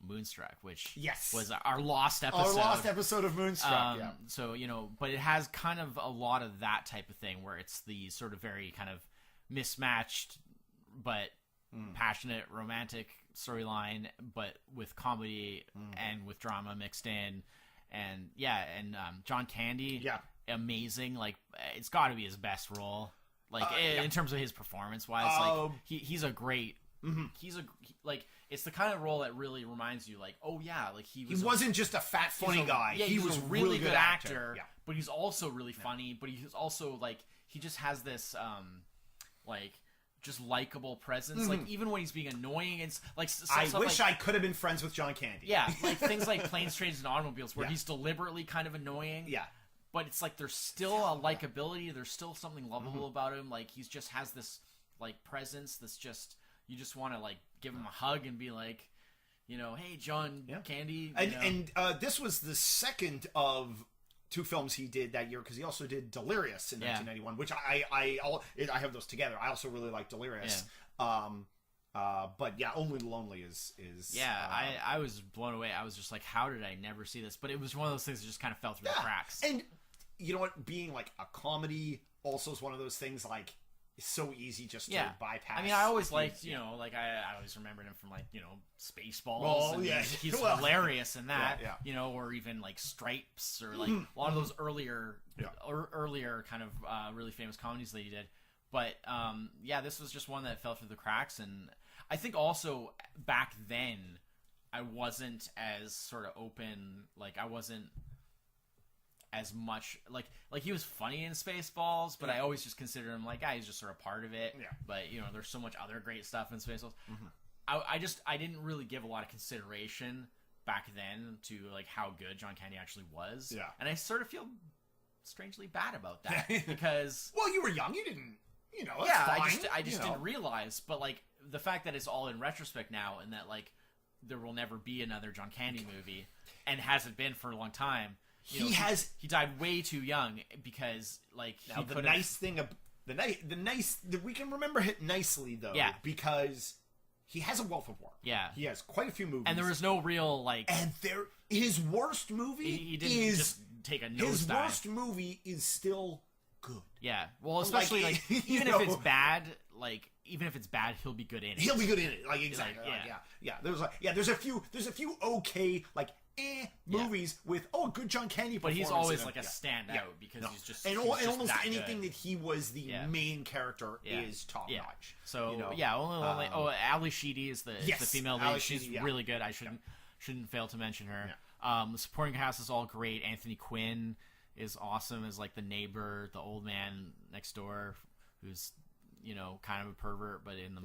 Moonstruck, which was our lost episode. Our lost episode of Moonstruck. Yeah. So but it has kind of a lot of that type of thing where it's the sort of very kind of mismatched but passionate romantic storyline, but with comedy and with drama mixed in, and John Candy, amazing. Like it's got to be his best role, like in terms of his performance wise. Like he's a great. Like it's the kind of role that really reminds you, like, oh yeah, like he wasn't just a fat funny guy. Yeah, he was a really good actor. Yeah. But he's also really funny. But he's also like he just has this like. Just likable presence, like even when he's being annoying, it's like I wish I could have been friends with John Candy. Yeah, like things like Planes, Trains, and Automobiles, where he's deliberately kind of annoying. Yeah, but it's like there's still a likability. There's still something lovable about him. Like he's just has this like presence that's just you just want to like give him a hug and be like, hey, John Candy. And this was the second of two films he did that year, because he also did Delirious in 1991, which I have those together. I also really like Delirious. But yeah, Only the Lonely is I was blown away. I was just like, how did I never see this? But it was one of those things that just kind of fell through the cracks. And you know what, being like a comedy also is one of those things, like, it's so easy just to bypass. I mean, I always liked, you know, like I always remembered him from, like, you know, Spaceballs. He's hilarious in that, you know, or even like Stripes, or like a lot of those earlier kind of really famous comedies that he did. But this was just one that fell through the cracks. And I think also back then I wasn't as sort of open, like I wasn't as much like he was funny in Spaceballs, but I always just considered him like, he's just sort of part of it. But you know, there's so much other great stuff in Spaceballs. I didn't really give a lot of consideration back then to like how good John Candy actually was. And I sort of feel strangely bad about that because well, you were young, you didn't, you know, that's fine. I just didn't realize. But like the fact that it's all in retrospect now, and that like there will never be another John Candy movie, and hasn't been for a long time. He died way too young, because like the nice thing we can remember it nicely though, because he has a wealth of work. He has quite a few movies, and there was no real like. And his worst movie he didn't just take a nosedive. His worst movie is still good. Well, especially like even if it's bad, he'll be good in it. He'll be good in it. Like exactly. There's a few okay like movies with a good John Candy performance. But he's always like a standout because he's just almost anything good. That he was the main character is top notch. So Ali Sheedy is the female lead. She's really good. I shouldn't fail to mention her. The supporting cast is all great. Anthony Quinn is awesome as like the neighbor, the old man next door, who's, you know, kind of a pervert, but in the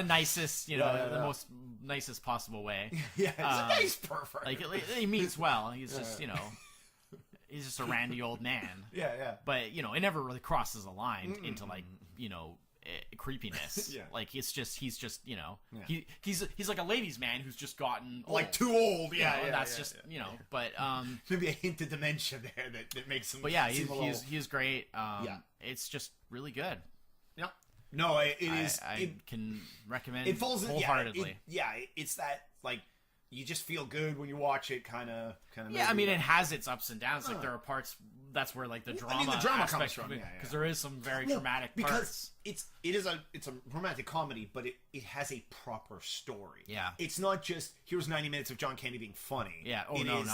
nicest, you know, the most nicest possible way. He's a nice pervert. Like he means well. He's just, you know, he's just a randy old man. But you know, it never really crosses a line into like, you know, creepiness. Like he's just you know, he's like a ladies' man who's just gotten old. Like too old. That's just you know. But maybe a hint of dementia there that makes him. But he's great. It's just really good. No, it is. I can recommend it falls wholeheartedly. It's that like you just feel good when you watch it. Kind of. Yeah, I mean, it has its ups and downs. Like there are parts that's where like the drama comes from, because there is some very dramatic parts. Because it's a romantic comedy, but it has a proper story. It's not just here's 90 minutes of John Candy being funny. Not at all.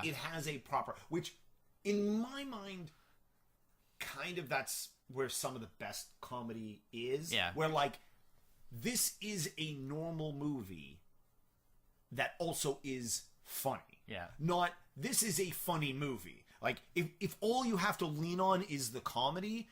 It has a proper, which in my mind, kind of that's where some of the best comedy is. Where like this is a normal movie that also is funny. Not this is a funny movie. Like if all you have to lean on is the comedy,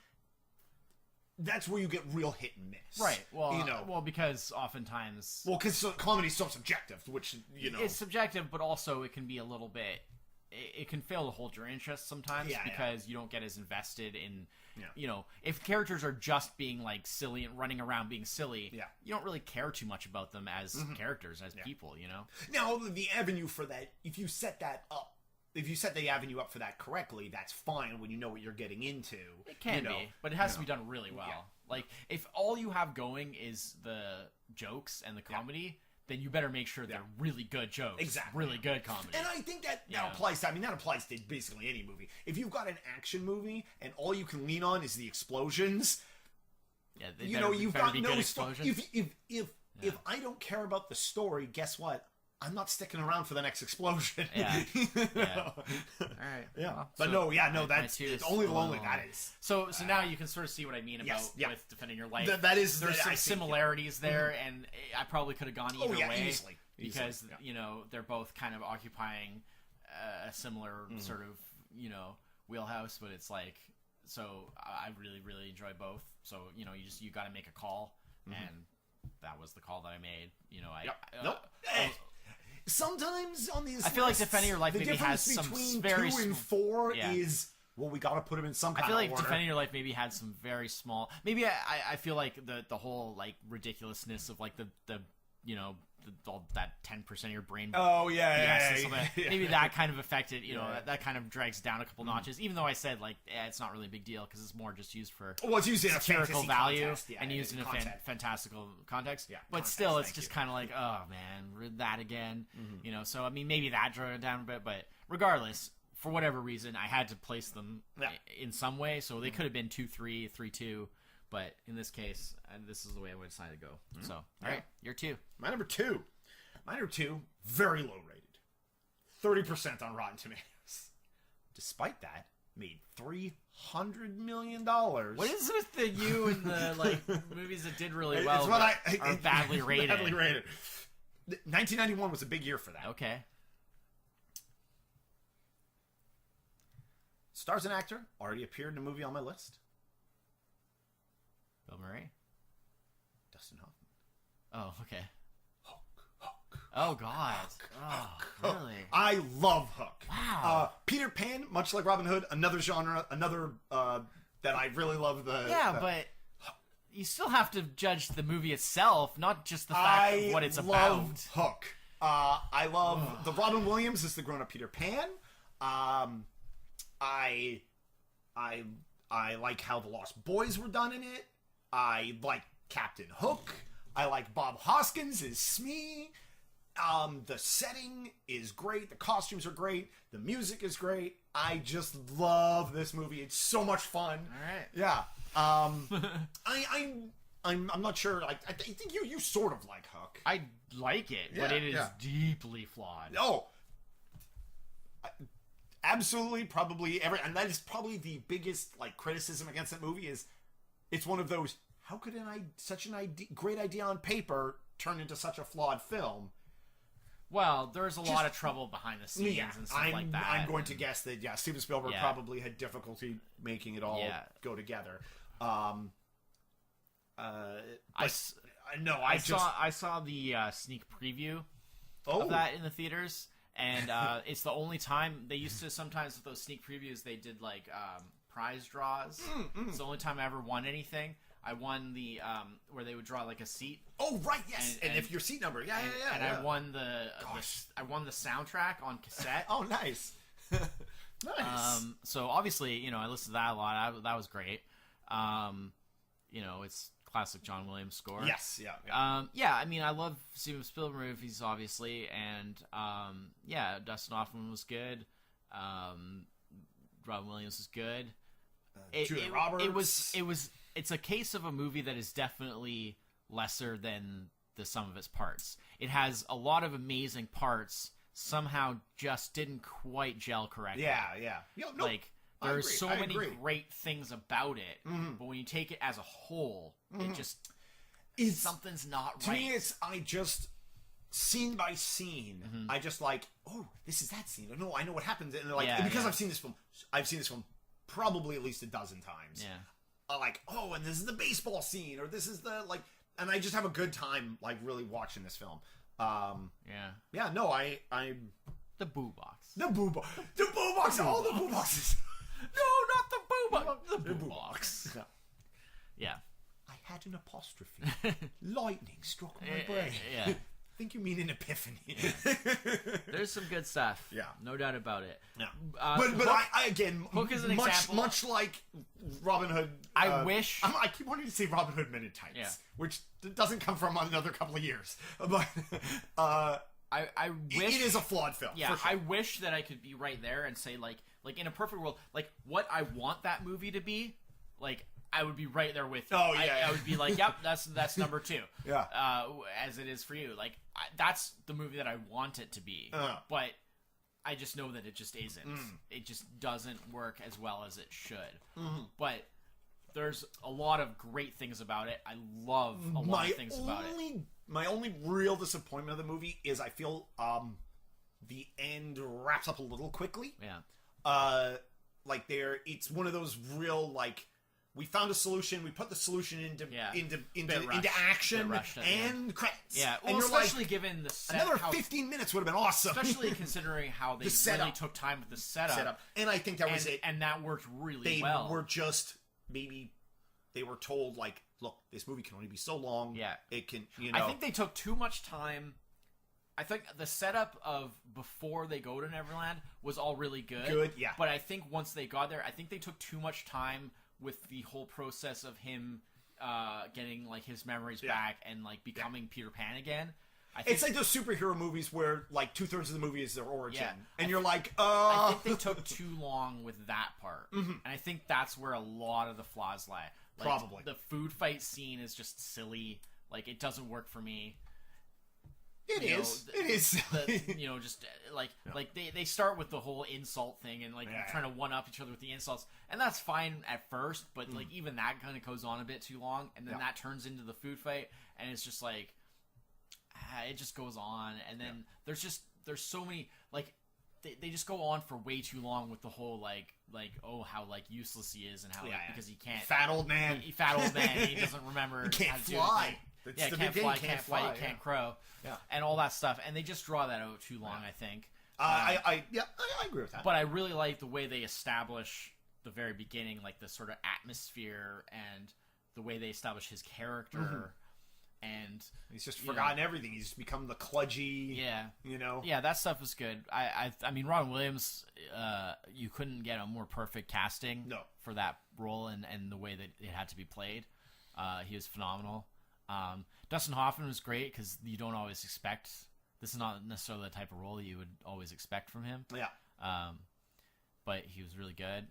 that's where you get real hit and miss. Right. Well, you know, because oftentimes, because comedy's so subjective, which you know it's subjective, but also it can be a little bit. It can fail to hold your interest sometimes because you don't get as invested in, you know, if characters are just being like silly and running around being silly, you don't really care too much about them as characters, as people, you know? Now, the avenue for that, if you set the avenue up for that correctly, that's fine when you know what you're getting into. It can be, but it has to be done really well. Like, if all you have going is the jokes and the comedy, then you better make sure they're really good jokes. Exactly. Really good comedy. And I think that applies to, that applies to basically any movie. If you've got an action movie and all you can lean on is the explosions, you've got no explosions. If I don't care about the story, guess what? I'm not sticking around for the next explosion. All right. That's Only the Lonely. That is. So now you can sort of see what I mean about with Defending Your Life. There's some similarities there, and I probably could have gone either way. Easily. Because you know they're both kind of occupying a similar sort of wheelhouse, but it's like I really really enjoy both. So you got to make a call, and that was the call that I made. Sometimes on these, I feel like Defending Your Life maybe has some very 2 and 4 is we got to put them in some kind of order. I feel like Defending Your Life maybe had some very small. Maybe I feel like the whole like ridiculousness of like the all that 10% of your brain. Oh yeah. Maybe that kind of affected. That kind of drags down a couple notches. Even though I said it's not really a big deal because it's more just used for it's used in a satirical value context, and used in a fantastical context. Yeah, but still, it's just kind of like, oh man, that again. So I mean, maybe that drove it down a bit, but regardless, for whatever reason, I had to place them in some way. So they could have been 2-3, 3-2. But in this case, this is the way I would decide to go. So, all right, you're 2. My number 2, very low rated, 30% on Rotten Tomatoes. Despite that, made $300 million. What is with the you and the movies that did really well are badly rated? Badly rated. 1991 was a big year for that. Okay. Stars and actor already appeared in a movie on my list. Bill Murray? Dustin Hoffman. Oh, okay. Hook. Oh, God. Hook. Really? I love Hook. Wow. Peter Pan, much like Robin Hood, another genre, that I really love. But you still have to judge the movie itself, not just the fact of what it's about. I love Hook. I love the Robin Williams as the grown-up Peter Pan. I like how the Lost Boys were done in it. I like Captain Hook. I like Bob Hoskins as Smee. The setting is great. The costumes are great. The music is great. I just love this movie. It's so much fun. All right. Yeah. I'm not sure. I think you sort of like Hook. I like it, but it is deeply flawed. Oh. Absolutely, probably and that is probably the biggest criticism against that movie is it's one of those, how could such an great idea on paper turn into such a flawed film? Well, there's a lot of trouble behind the scenes and stuff like that. I'm going to guess that Steven Spielberg probably had difficulty making it all go together. I saw the sneak preview of that in the theaters. And it's the only time they used to, sometimes with those sneak previews, they did prize draws. It's the only time I ever won anything. I won the where they would draw a seat. Oh right, yes, and if your seat number, I won the soundtrack on cassette. Oh nice, nice. So obviously, I listened to that a lot. That was great. It's classic John Williams score. Yes, I mean, I love Steven Spielberg movies, obviously, and Dustin Hoffman was good. Robin Williams was good. Julia Roberts. It's a case of a movie that is definitely lesser than the sum of its parts. It has a lot of amazing parts, somehow just didn't quite gel correctly. Yeah. There's so many great things about it, but when you take it as a whole, something's not right. To me, I just scene by scene. I just this is that scene. No, I know what happens, and because I've seen this film probably at least a dozen times. Yeah. And this is the baseball scene, or this is the and I just have a good time really watching this film. The Boo Box. The Boo Box. All the Boo Boxes. No, not the Boo Box. The Boo Box. Yeah. I had an apostrophe. Lightning struck my brain. Yeah. I think you mean an epiphany. There's some good stuff. Yeah. No doubt about it. Yeah. But I again, Hook is an example. Much like Robin Hood. I wish. I keep wanting to say Robin Hood Men in Tights, which doesn't come from another couple of years. But I wish. It is a flawed film. Yeah, for sure. I wish that I could be right there and say, like in a perfect world, what I want that movie to be, I would be right there with you. Oh, yeah. I would be like, yep, that's number 2. Yeah. As it is for you. That's the movie that I want it to be. But I just know that it just isn't. It just doesn't work as well as it should. But there's a lot of great things about it. I love a lot of things about it. My only real disappointment of the movie is I feel the end wraps up a little quickly. Yeah. It's one of those real we found a solution. We put the solution into action and credits. Yeah, well, and especially given the setup. Another 15 minutes would have been awesome. Especially considering how they really took time with the setup. And I think that was it. And that worked really well. They were just maybe they were told, like, look, this movie can only be so long. Yeah. It can, I think they took too much time. I think the setup of before they go to Neverland was all really good. Good, yeah. But I think once they got there, I think they took too much time with the whole process of him getting, like, his memories back and, like, becoming Peter Pan again. It's like those superhero movies where, like, 2/3 of the movie is their origin. Yeah. And you're like, I think they took too long with that part. Mm-hmm. And I think that's where a lot of the flaws lie. Like, probably. The food fight scene is just silly. Like, it doesn't work for me. It is. It is. Just, like they start with the whole insult thing and, like, trying to one-up each other with the insults. And that's fine at first, but, like, even that kind of goes on a bit too long. And then that turns into the food fight. And it's just, like... it just goes on, and then there's so many, like, they just go on for way too long with the whole like how, like, useless he is and how because he can't fat old man he doesn't remember he can't how to fly can't fly, can't fight, can't crow, and all that stuff, and they just draw that out too long. I think I agree with that, but I really like the way they establish the very beginning, like the sort of atmosphere and the way they establish his character. Mm-hmm. And he's just forgotten everything. He's just become the kludgy. Yeah, Yeah, that stuff is good. I mean, Robin Williams. You couldn't get a more perfect casting. For that role and the way that it had to be played. He was phenomenal. Dustin Hoffman was great because you don't always expect. This is not necessarily the type of role you would always expect from him. Yeah. But he was really good.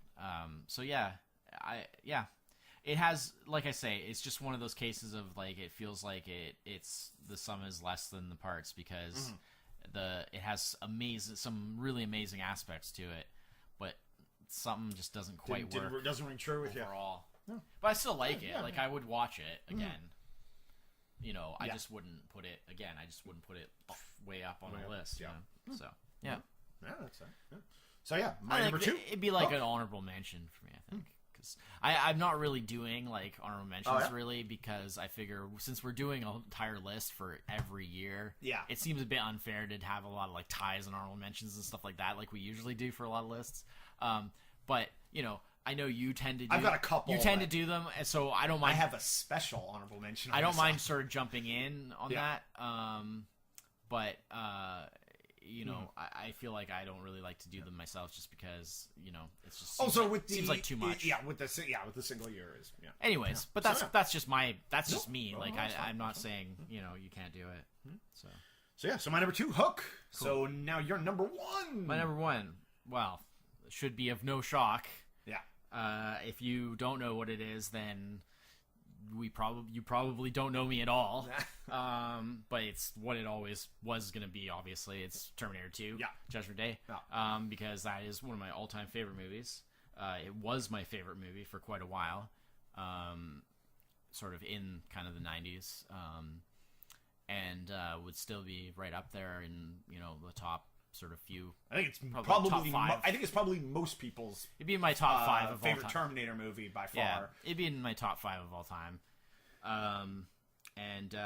It has, like I say, it's just one of those cases of, like, it feels like it's the sum is less than the parts because it has some really amazing aspects to it, but something just doesn't quite work. Doesn't ring true with overall. You. No. But I still like it. Like, I would watch it again. I just wouldn't put it again. I just wouldn't put it way up on the list. Yeah. So yeah. Yeah, that's it. Yeah. So yeah, my number 2. It'd be like an honorable mention for me, I think. I'm not really doing, like, honorable mentions really, because I figure since we're doing an entire list for every year, it seems a bit unfair to have a lot of, like, ties and honorable mentions and stuff like that, like we usually do for a lot of lists. But I know you tend to. I've got a couple. You tend to do them, and so I don't mind. I have a special honorable mention. I don't mind sort of jumping in on that. But I feel like I don't really like to do them myself, just because it's just seems like too much. With the single year is. Yeah. Anyways, but that's just me. Like, I'm not saying you can't do it. So my number 2, Hook. Cool. So now you're number 1. My number 1. Well, should be of no shock. Yeah. If you don't know what it is, then you probably don't know me at all. But it's what it always was going to be. Obviously, it's Terminator 2, Judgment Day, because that is one of my all-time favorite movies. It was my favorite movie for quite a while, sort of in kind of the 90s, and would still be right up there in the top sort of few. I think it's probably top 5. I think it's probably most people's. It'd be in my top 5 of favorite all time. Terminator movie by far. Yeah, it'd be in my top 5 of all time. And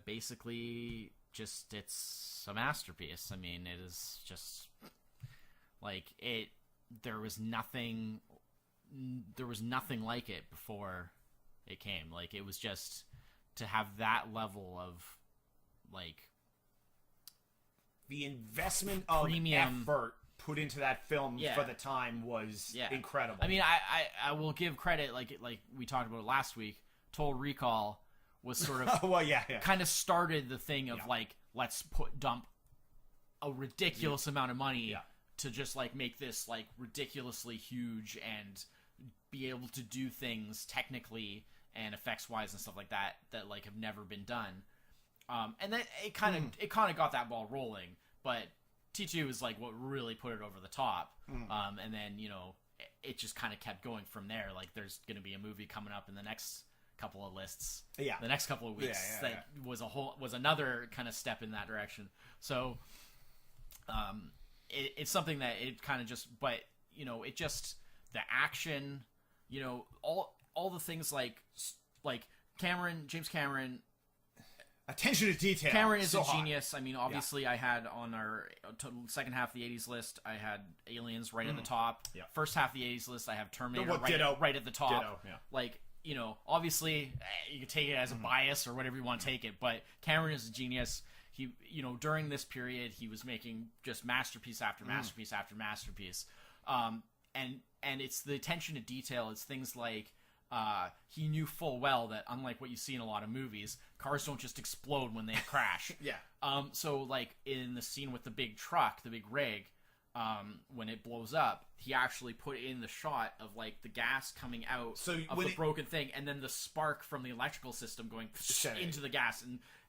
basically, just it's a masterpiece. I mean, it is just like it. There was nothing like it before it came. Like, it was just to have that level of, like, the investment of premium effort put into that film for the time was incredible. I mean, I will give credit, like we talked about last week. Total Recall was sort of kind of started the thing of like, let's dump a ridiculous amount of money to just, like, make this, like, ridiculously huge and be able to do things technically and effects wise and stuff like that like have never been done. And then it kind of got that ball rolling, but T2 is like what really put it over the top. And then it just kind of kept going from there. Like, there's going to be a movie coming up in the next couple of lists. The next couple of weeks was another kind of step in that direction. So it's something that it kind of just, but it just, the action, all the things like James Cameron. Attention to detail. Cameron is a genius. I mean, obviously, I had on our second half of the 80s list, I had Aliens right at the top. First half of the 80s list, I have Terminator right at the top. Ditto, Like, you know, obviously you can take it as a bias or whatever you want to take it, but Cameron is a genius. He, you know, during this period, he was making just masterpiece after masterpiece after masterpiece. And it's the attention to detail. It's things like he knew full well that, unlike what you see in a lot of movies, cars don't just explode when they crash. So like in the scene with the big truck, the big rig, when it blows up, he actually put in the shot of like the gas coming out of the broken thing, and then the spark from the electrical system going into the gas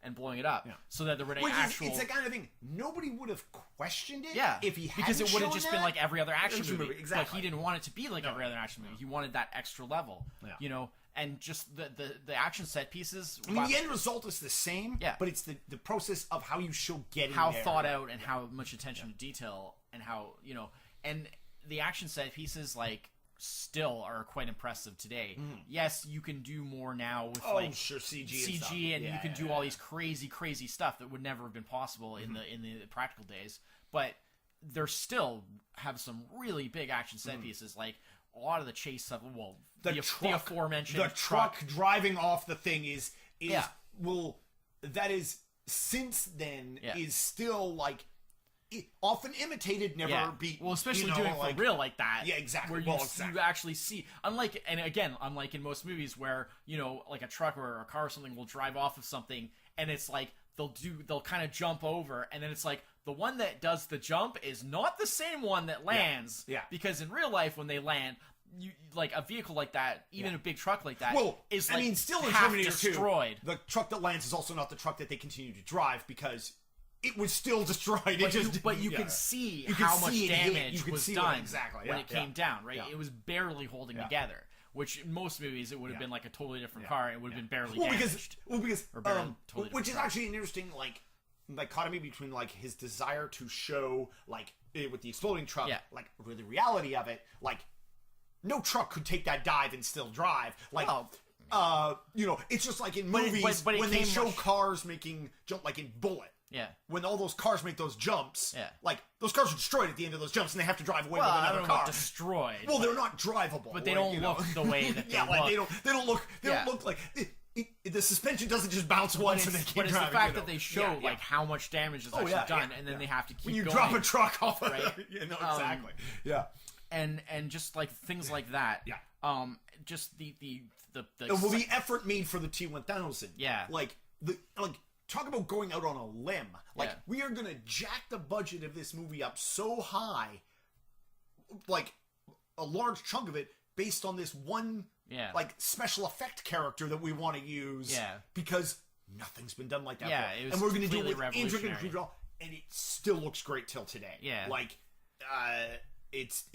and blowing it up, so that there would actual. It's the kind of thing nobody would have questioned it. If he hadn't, because it would have just been like every other action movie. Exactly. But he didn't want it to be like every other action movie. He wanted that extra level. You know. And just the action set pieces. I mean, the end result is the same. But it's the process of how you show getting how there. Thought out and how much attention to detail and how, you know, and the action set pieces like still are quite impressive today. Yes, you can do more now with CG and you can do all these crazy stuff that would never have been possible in the practical days. But they still have some really big action set pieces, like a lot of the chase stuff. Well, the aforementioned truck driving off the thing is that is since then is still like often imitated, never beat. Well, especially doing for real like that. Yeah, exactly. Where you actually see, unlike in most movies where, you know, like a truck or a car or something will drive off of something, and it's like they'll kind of jump over, and then it's like the one that does the jump is not the same one that lands. Because in real life, when they land, you like a vehicle like that, even a big truck like that, is like, I mean, still in Terminator 2, the truck that lands is also not the truck that they continue to drive because it was still destroyed. But you can see how much damage was done when it came down, right? It was barely holding together. Which in most movies it would have been like a totally different car. And it would have been barely damaged. Which is actually an interesting like dichotomy between like his desire to show like with the exploding truck, like the reality of it, like no truck could take that dive and still drive. Like, you know, it's just like in movies when they show cars making jump, like in Bullet. When all those cars make those jumps, like those cars are destroyed at the end of those jumps, and they have to drive away with another car. Destroyed. Well, they're not drivable, but they don't look the way that they look. Like they don't look like the suspension doesn't just bounce once and they keep driving. But it's the fact that they show like how much damage is actually done, and then they have to keep when you going. drop a truck off, right? Exactly. And just like things like that. Just the effort made for the T-1000. Like talk about going out on a limb. Like we are gonna jack the budget of this movie up so high, like a large chunk of it based on this one like special effect character that we want to use. Because nothing's been done like that before. And we're gonna do it with intricate control, and it still looks great till today. Like it's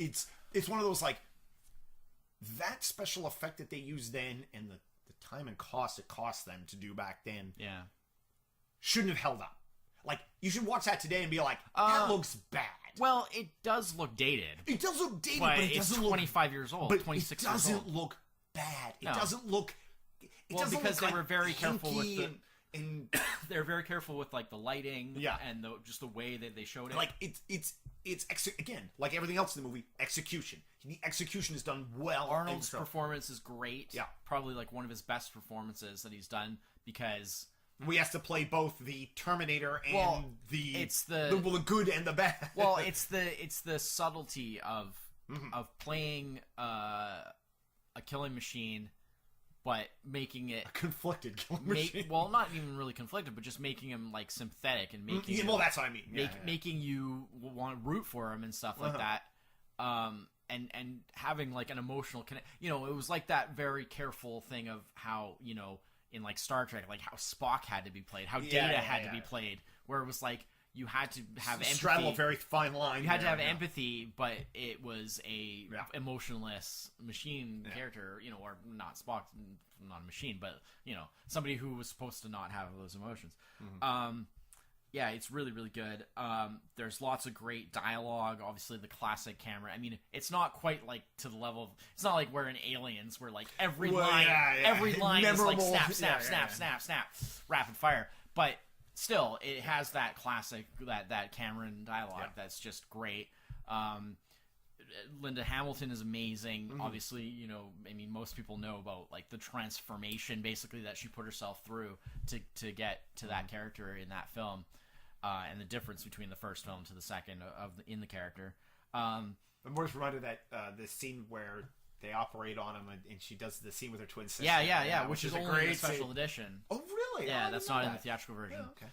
one of those like that special effect that they used then and the time and cost it cost them to do back then shouldn't have held up. Like you should watch that today and be like, that looks bad. Well, it does look dated. It does look dated, but it doesn't look 25 years old, but 26 years old. It doesn't look bad. It doesn't look because they were very careful with the and they're very careful with like the lighting and just the way that they showed it. Like it's again, like everything else in the movie, execution. The execution is done well. Arnold's performance is great. Probably like one of his best performances that he's done because we have to play both the Terminator and the good and the bad. Well, it's the subtlety of playing a killing machine, but making it a conflicted killing machine. Well, not even really conflicted, but just making him like sympathetic and making that's what I mean. Making you want to root for him and stuff like that. And having like an emotional connect. You know, it was like that very careful thing of how, you know, in like Star Trek, like how Spock had to be played, how Data had to be played, where it was like you had to have empathy. Straddle a very fine line. You had to have empathy, but it was a emotionless machine character, you know, or not Spock, not a machine, but you know, somebody who was supposed to not have those emotions. Yeah, it's really, really good. There's lots of great dialogue. Obviously, the classic camera. I mean, it's not quite like to the level of. It's not like we're in Aliens, where like every line is like snap, rapid fire. But still, it has that classic that Cameron dialogue that's just great. Linda Hamilton is amazing. Obviously, you know, I mean, most people know about like the transformation basically that she put herself through to get to that character in that film, and the difference between the first film to the second in the character. I'm most reminded that the scene where they operate on him and she does the scene with her twin sister. Yeah, which is only a great special edition. Oh, really? Yeah, that's not in the theatrical version. Yeah, okay.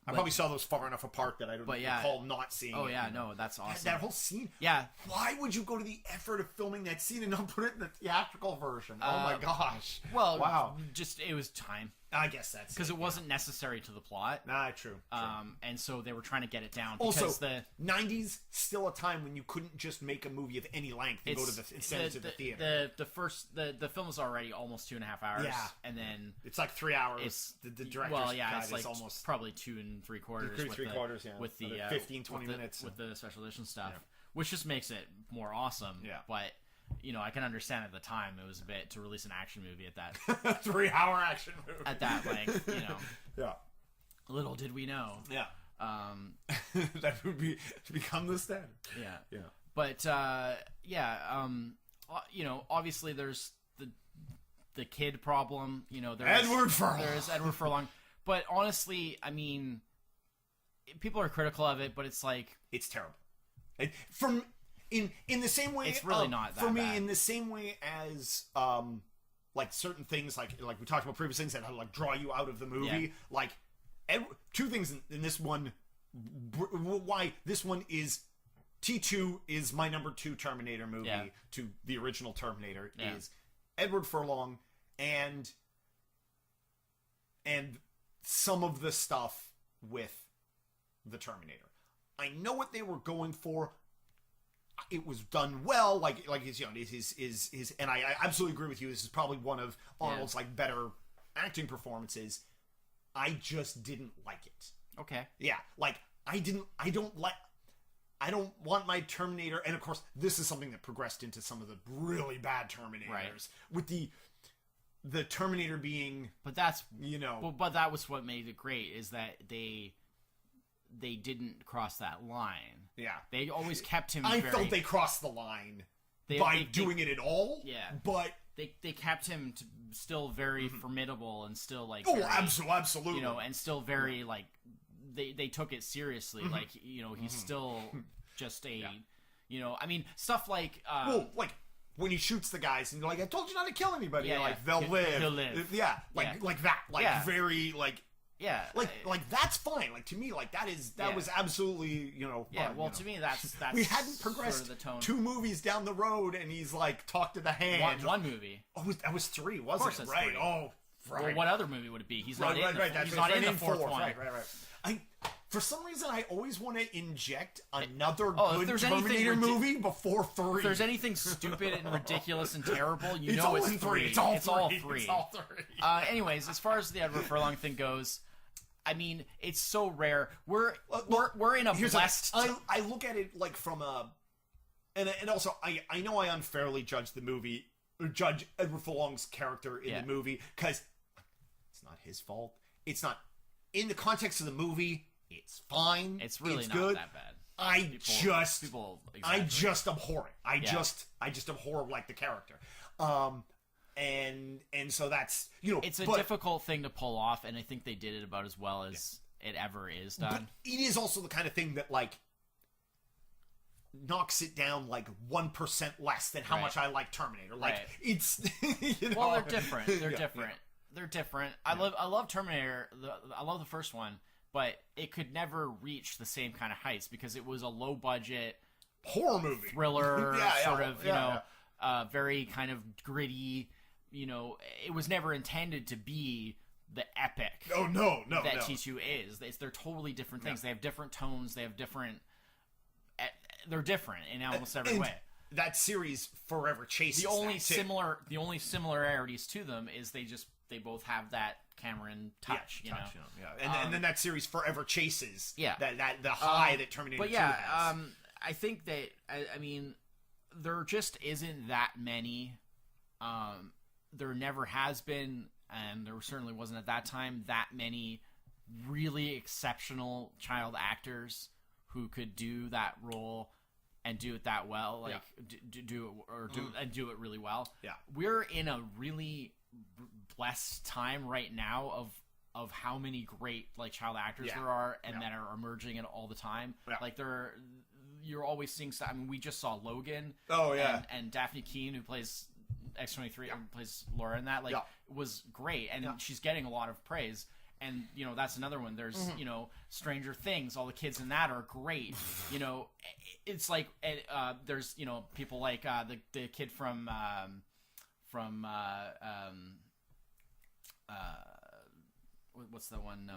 I probably saw those far enough apart that I don't recall not seeing it. Oh, yeah, no, that's awesome. That whole scene. Yeah. Why would you go to the effort of filming that scene and not put it in the theatrical version? Oh, my gosh. Well, wow. Just, it was time. I guess that's because it wasn't necessary to the plot. True. And so they were trying to get it down. Also, because the 90s still a time when you couldn't just make a movie of any length and go to the theater. The film was already almost 2.5 hours. Yeah, and then it's like 3 hours. The director's cut it's like is almost probably 2 3/4. Yeah, with the 15-20 minutes with the special edition stuff, which just makes it more awesome. Yeah, but. You know, I can understand at the time it was a bit to release an action movie at that 3-hour action movie at that length. You know, yeah. Little did we know. Yeah. That would become the standard. Yeah. Yeah. But you know, obviously there's the kid problem. You know, there's Edward Furlong. There's Edward Furlong. But honestly, I mean, people are critical of it, but it's like it's terrible. In the same way, it's really not that for me. Bad. In the same way as like certain things, like we talked about previous things that like draw you out of the movie. Yeah. Like two things in this one. Why this one is T2 is my number 2 Terminator movie to the original Terminator is Edward Furlong and some of the stuff with the Terminator. I know what they were going for. It was done well, like his, you know, his, and I absolutely agree with you. This is probably one of Arnold's like better acting performances. I just didn't like it. Okay. Yeah, like I don't want my Terminator, and of course this is something that progressed into some of the really bad Terminators with the Terminator being. But that's but that was what made it great is that they didn't cross that line. Yeah. They always kept him I felt they crossed the line doing it at all. Yeah. But they kept him still very formidable and still like absolutely. You know, and still very like they took it seriously. Like, you know, he's still just a you know, I mean, stuff like like when he shoots the guys and you're like, I told you not to kill anybody. Yeah, like they'll live. He'll live. Yeah. Like that. Like very like yeah, like that's fine. Like to me, like that was absolutely fun, well, to me that's we hadn't progressed sort of the tone. 2 movies down the road, and he's like talk to the hand. One movie. Oh, that was 3, wasn't it? Right. 3. Oh, right. Well, what other movie would it be? He's not in. He's not in the fourth one. Right. For some reason, I always want to inject another good Terminator movie before 3. If there's anything stupid and ridiculous and terrible, it's all 3. It's all 3. Anyways, as far as the Edward Furlong thing goes. I mean, it's so rare. We're in a blessed. I look at it like from a, and also I know I unfairly judge the movie, or judge Edward Furlong's character in the movie because it's not his fault. It's not in the context of the movie. It's fine. It's really not good. that bad. I just abhor it. I just abhor like the character. And so that's it's a difficult thing to pull off, and I think they did it about as well as it ever is done. But it is also the kind of thing that like knocks it down like 1% less than how much I like Terminator. Like it's well, they're different. They're different. They're different. I love Terminator. I love the first one, but it could never reach the same kind of heights because it was a low budget horror movie, thriller, sort of very kind of gritty. You know, it was never intended to be the epic. Oh no, that T2 is. They're totally different things. They have different tones. They have different. They're different in almost every way. That series forever chases. The only similarities to them is they both have that Cameron touch. And then that series forever chases. That the high that Terminator 2 has. I think that I mean, there just isn't that many. There never has been, and there certainly wasn't at that time, that many really exceptional child actors who could do that role and do it that well, like do it really well. Yeah, we're in a really blessed time right now of how many great like child actors there are and that are emerging and all the time. Yeah. Like you're always seeing stuff. I mean, we just saw Logan. Oh yeah, and Daphne Keane, who plays X-23 and plays Laura in that, like was great, and she's getting a lot of praise. And you know, that's another one. There's you know, Stranger Things. All the kids in that are great. You know, it's like there's you know, people like the kid from what's the one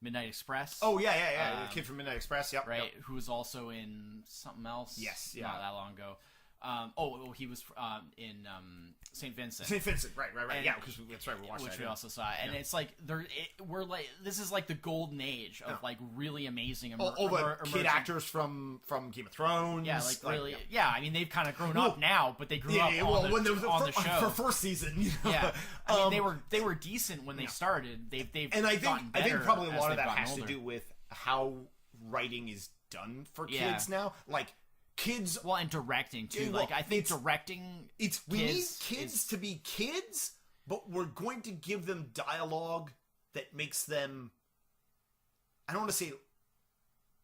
Midnight Express. Oh yeah, the kid from Midnight Express. Yep, right. Who was also in something else. Yes, not that long ago. He was in St. Vincent. St. Vincent, right. And, yeah, because that's right. We watched which that, we also saw, and it's like we're like this is like the golden age of like really amazing. Kid actors from Game of Thrones. Yeah, like really. Yeah, I mean they've kind of grown up now, but they grew up on the show for first season. You know? Yeah, I mean they were decent when they started. They've and I think probably a lot of that has to do with how writing is done for kids now, like. Kids, and directing too. Like I think directing, we need kids to be kids, but we're going to give them dialogue that makes them. I don't want to say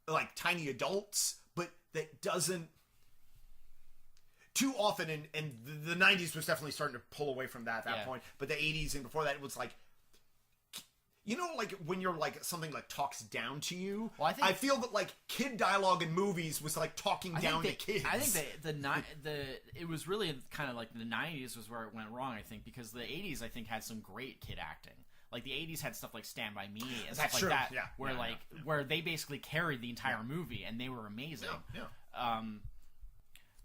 like tiny adults, but that doesn't. Too often, and the 90s was definitely starting to pull away from that at that point, but the 80s and before that, it was like. You know, like when you're like something like talks down to you. Well, I feel that like kid dialogue in movies was like talking down to kids. I think it was really kind of like the 90s was where it went wrong. I think because the 80s I think had some great kid acting. Like the 80s had stuff like Stand by Me and stuff like that, where they basically carried the entire movie and they were amazing.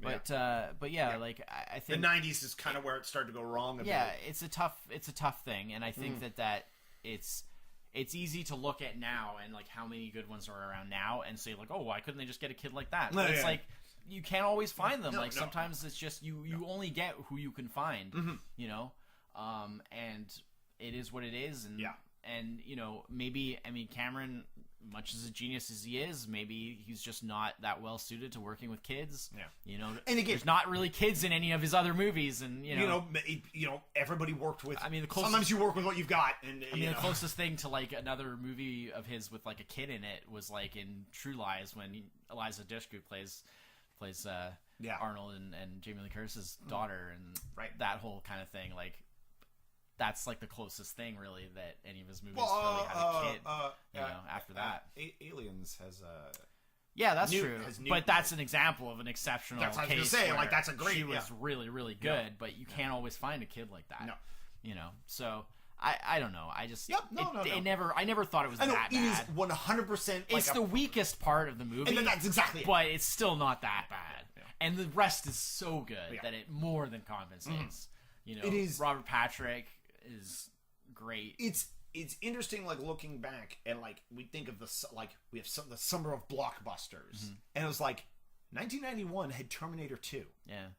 But like I think the 90s is kind of where it started to go wrong. It's a tough thing, and I think that it's easy to look at now and like how many good ones are around now and say like, oh, why couldn't they just get a kid like that? But it's like you can't always find them. Sometimes it's just you only get who you can find, you know, and it is what it is. And you know, maybe Cameron, much as a genius as he is, maybe he's just not that well suited to working with kids. Yeah, you know, and again, there's not really kids in any of his other movies, and you know, everybody worked with. I mean, sometimes you work with what you've got, and the closest thing to like another movie of his with like a kid in it was like in True Lies when Eliza Dushku plays Arnold and Jamie Lee Curtis's daughter, and that whole kind of thing, like. That's like the closest thing, really, that any of his movies really had a kid. After that, Aliens has that's true. But that's an example of an exceptional. That's what I was gonna say. Like that's a great. She was really, really good, but you can't always find a kid like that. No, you know. So I don't know. I just I never thought it was that bad. It is 100%. It's the weakest part of the movie, and that's exactly. But it's still not that bad, and the rest is so good that it more than compensates. You know, it is Robert Patrick. Is great. It's interesting, like looking back and like we think of the summer of blockbusters, and it was like 1991 had Terminator 2. Yeah,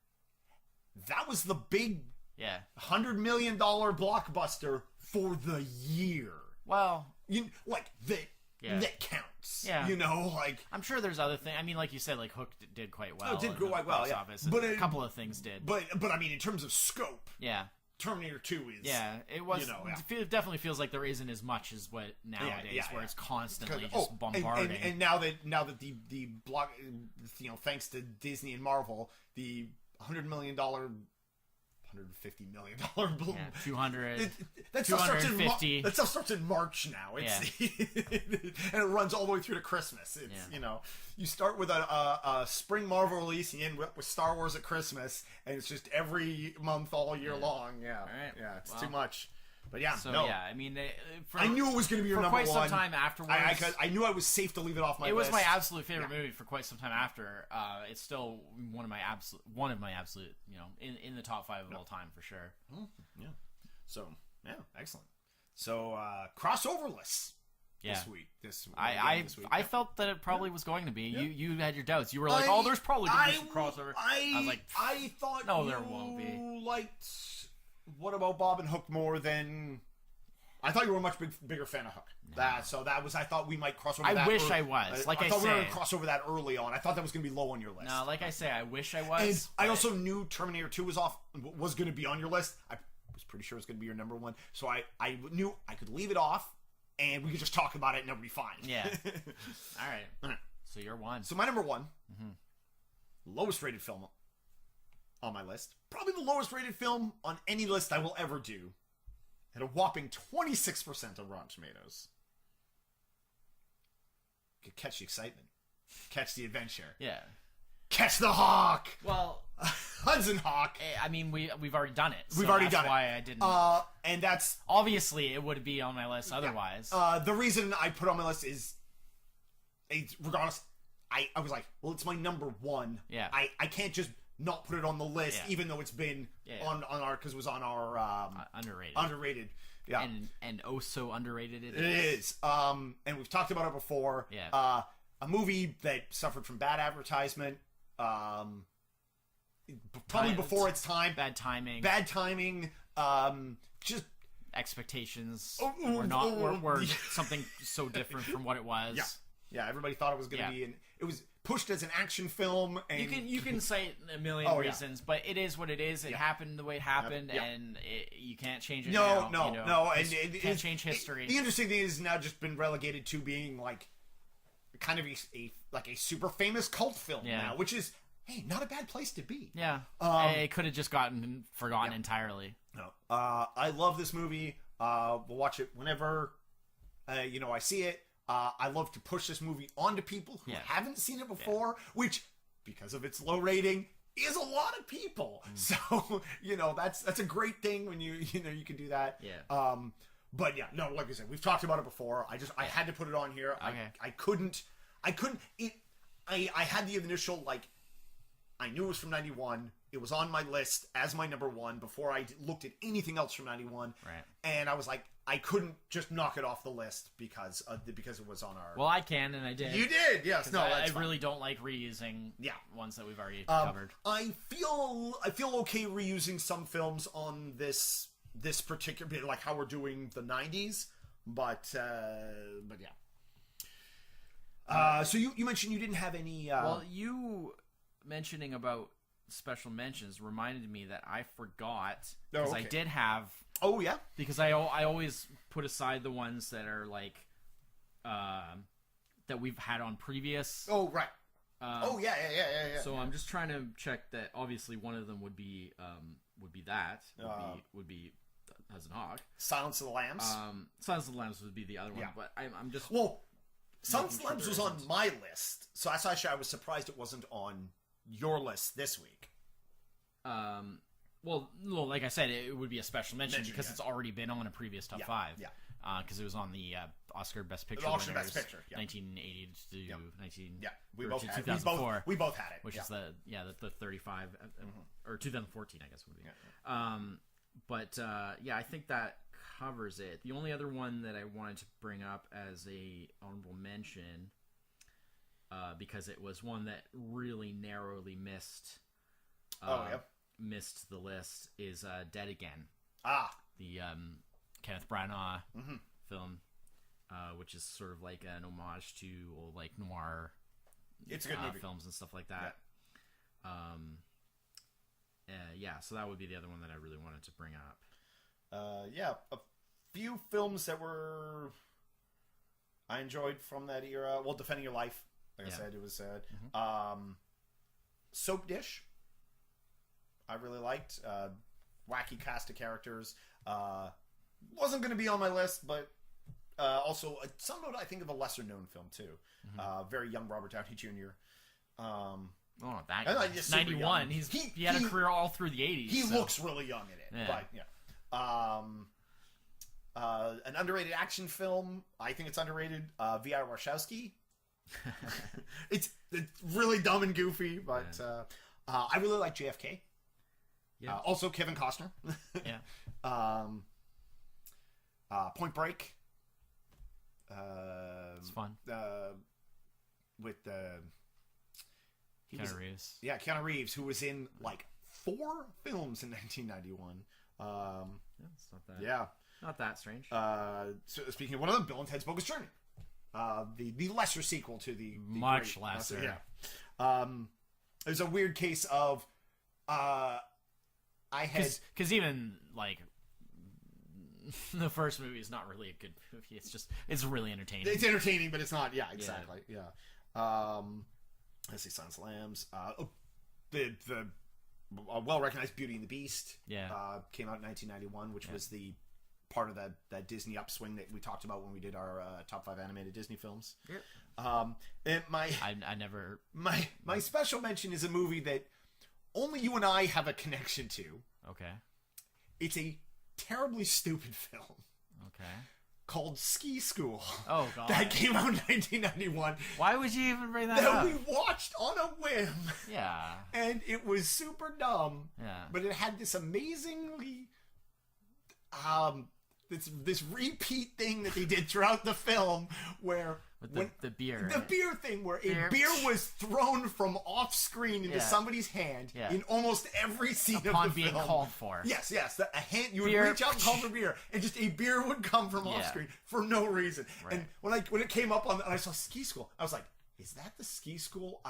that was the big $100 million blockbuster for the year. Well, that counts. Yeah, you know, like I'm sure there's other things. I mean, like you said, like Hook did quite well. It did quite well. Yeah, but a couple of things did. But I mean, in terms of scope. Yeah. Terminator 2 is... Yeah, it was... It definitely feels like there isn't as much as what nowadays, where it's constantly just bombarding. And now that the block... thanks to Disney and Marvel, the $100 million... $150 million balloon. 200. That stuff starts in March now. It's and it runs all the way through to Christmas. It's you start with a spring Marvel release, and you end up with Star Wars at Christmas, and it's just every month all year long. Yeah, all right. Yeah, it's too much. But I mean, I knew it was going to be your number one. For quite some time afterwards. I knew I was safe to leave it off my list. It was my absolute favorite movie for quite some time after. It's still one of my absolute, in the top 5 of all time for sure. Yeah. So excellent. So crossover lists. This week. I felt that it probably was going to be. You had your doubts. You were like, there's probably going to be some crossover. I was like, I thought there won't be. Liked What About Bob and Hook more than I thought you were a much bigger fan of Hook. No. I thought we might cross over. I wish I was. I thought we were going to cross over that early on. I thought that was going to be low on your list. No, like I say, I wish I was. And I also knew Terminator 2 was going to be on your list. I was pretty sure it was going to be your number one. So I knew I could leave it off, and we could just talk about it, and it'll be fine. Yeah. All right. So you're one. So my number one, lowest rated film on my list. Probably the lowest rated film on any list I will ever do. At a whopping 26% on Rotten Tomatoes. Could catch the excitement. Catch the adventure. Yeah. Catch the Hawk! Well... Hudson Hawk. I mean, we've alregardless done it. We've already done it. That's why I didn't... and that's... Obviously, it would be on my list otherwise. The reason I put it on my list is... Regardless, I was like, well, it's my number one. Yeah. I can't just not put it on the list, even though it's been on our... Because it was on our... underrated. Underrated. Yeah. And oh so underrated it is. And we've talked about it before. Yeah. A movie that suffered from bad advertisement. Probably before its time. Bad timing. Just expectations were something so different from what it was. Yeah. Everybody thought it was going to be, and it was pushed as an action film. And you can say a million reasons, but it is what it is. It happened the way it happened, and you can't change it. No. And you can't change history. The interesting thing is now just been relegated to being like kind of a super famous cult film now, which is not a bad place to be. Yeah, it could have just gotten forgotten entirely. No, I love this movie. We'll watch it whenever I see it. I love to push this movie onto people who haven't seen it before, which, because of its low rating, is a lot of people. So that's a great thing when you can do that. Yeah. But yeah, no, like I said, we've talked about it before. I had to put it on here. Okay. I couldn't. I had the initial I knew it was from 91. It was on my list as my number one before I looked at anything else from 91. Right. And I was like, I couldn't just knock it off the list because it was on our... Well, I can, and I did. You did, yes. No, I really don't like reusing ones that we've already covered. I feel okay reusing some films on this particular... Like how we're doing the 90s. But yeah. So you mentioned you didn't have any... Well, you mentioning about special mentions reminded me that I forgot, because I did have... Oh, yeah? Because I always put aside the ones that are that we've had on previous... Oh, right. Yeah. So I'm just trying to check that. Obviously, one of them would be Hudson Hawk. Silence of the Lambs. Silence of the Lambs would be the other one, but I'm just... Well, Silence of the Lambs was on my list, so that's actually I was surprised it wasn't on your list this week. Well, like I said, it would be a special mention because it's already been on a previous top 5. Yeah. Because it was on the Oscar Best Picture. Oscar Best Picture. 1980 to 19. Yeah, we both had 2004. We both had it, which is the 35 or 2014, I guess would be. Yeah. I think that covers it. The only other one that I wanted to bring up as a honorable mention, because it was one that really narrowly missed. Missed the list, is Dead Again. The Kenneth Branagh film, which is sort of like an homage to old noir it's a good movie. Films and stuff like that. So that would be the other one that I really wanted to bring up. A few films that I enjoyed from that era. Well, Defending Your Life, like I said, it was sad. Soap Dish, I really liked. Wacky cast of characters. Wasn't going to be on my list, but also somewhat I think of a lesser known film too. Very young Robert Downey Jr. That guy. 91. He had a career all through the 80s. He looks really young in it. But an underrated action film. I think it's underrated. V.I. Warshawski. It's really dumb and goofy, but I really like JFK. Yeah. Also Kevin Costner. Point Break. It's fun. With Keanu Reeves. Yeah, Keanu Reeves, who was in 4 films in 1991. It's not bad. Yeah. Not that strange. So speaking of one of them, Bill and Ted's Bogus Journey. The lesser sequel to the much lesser. Yeah. It was a weird case of I had because even like the first movie is not really a good movie. It's really entertaining. It's entertaining, but it's not. Yeah, exactly. Yeah. Let's see, Silence of the Lambs. The well recognized Beauty and the Beast. Yeah. Came out in 1991, which was the part of that Disney upswing that we talked about when we did our top 5 animated Disney films. Yep. And I never my special mention is a movie that only you and I have a connection to. Okay. It's a terribly stupid film. Okay. Called Ski School. Oh god. That came out in 1991. Why would you even bring that up? That we watched on a whim. Yeah. And it was super dumb. Yeah. But it had this amazingly this repeat thing that they did throughout the film where with the beer. The beer thing where a beer was thrown from off screen into somebody's hand in almost every scene of the film. Upon being called for. Yes. A hand, you would reach out and call for beer, and just a beer would come from off screen for no reason. Right. And when it came up and I saw Ski School, I was like, is that the Ski School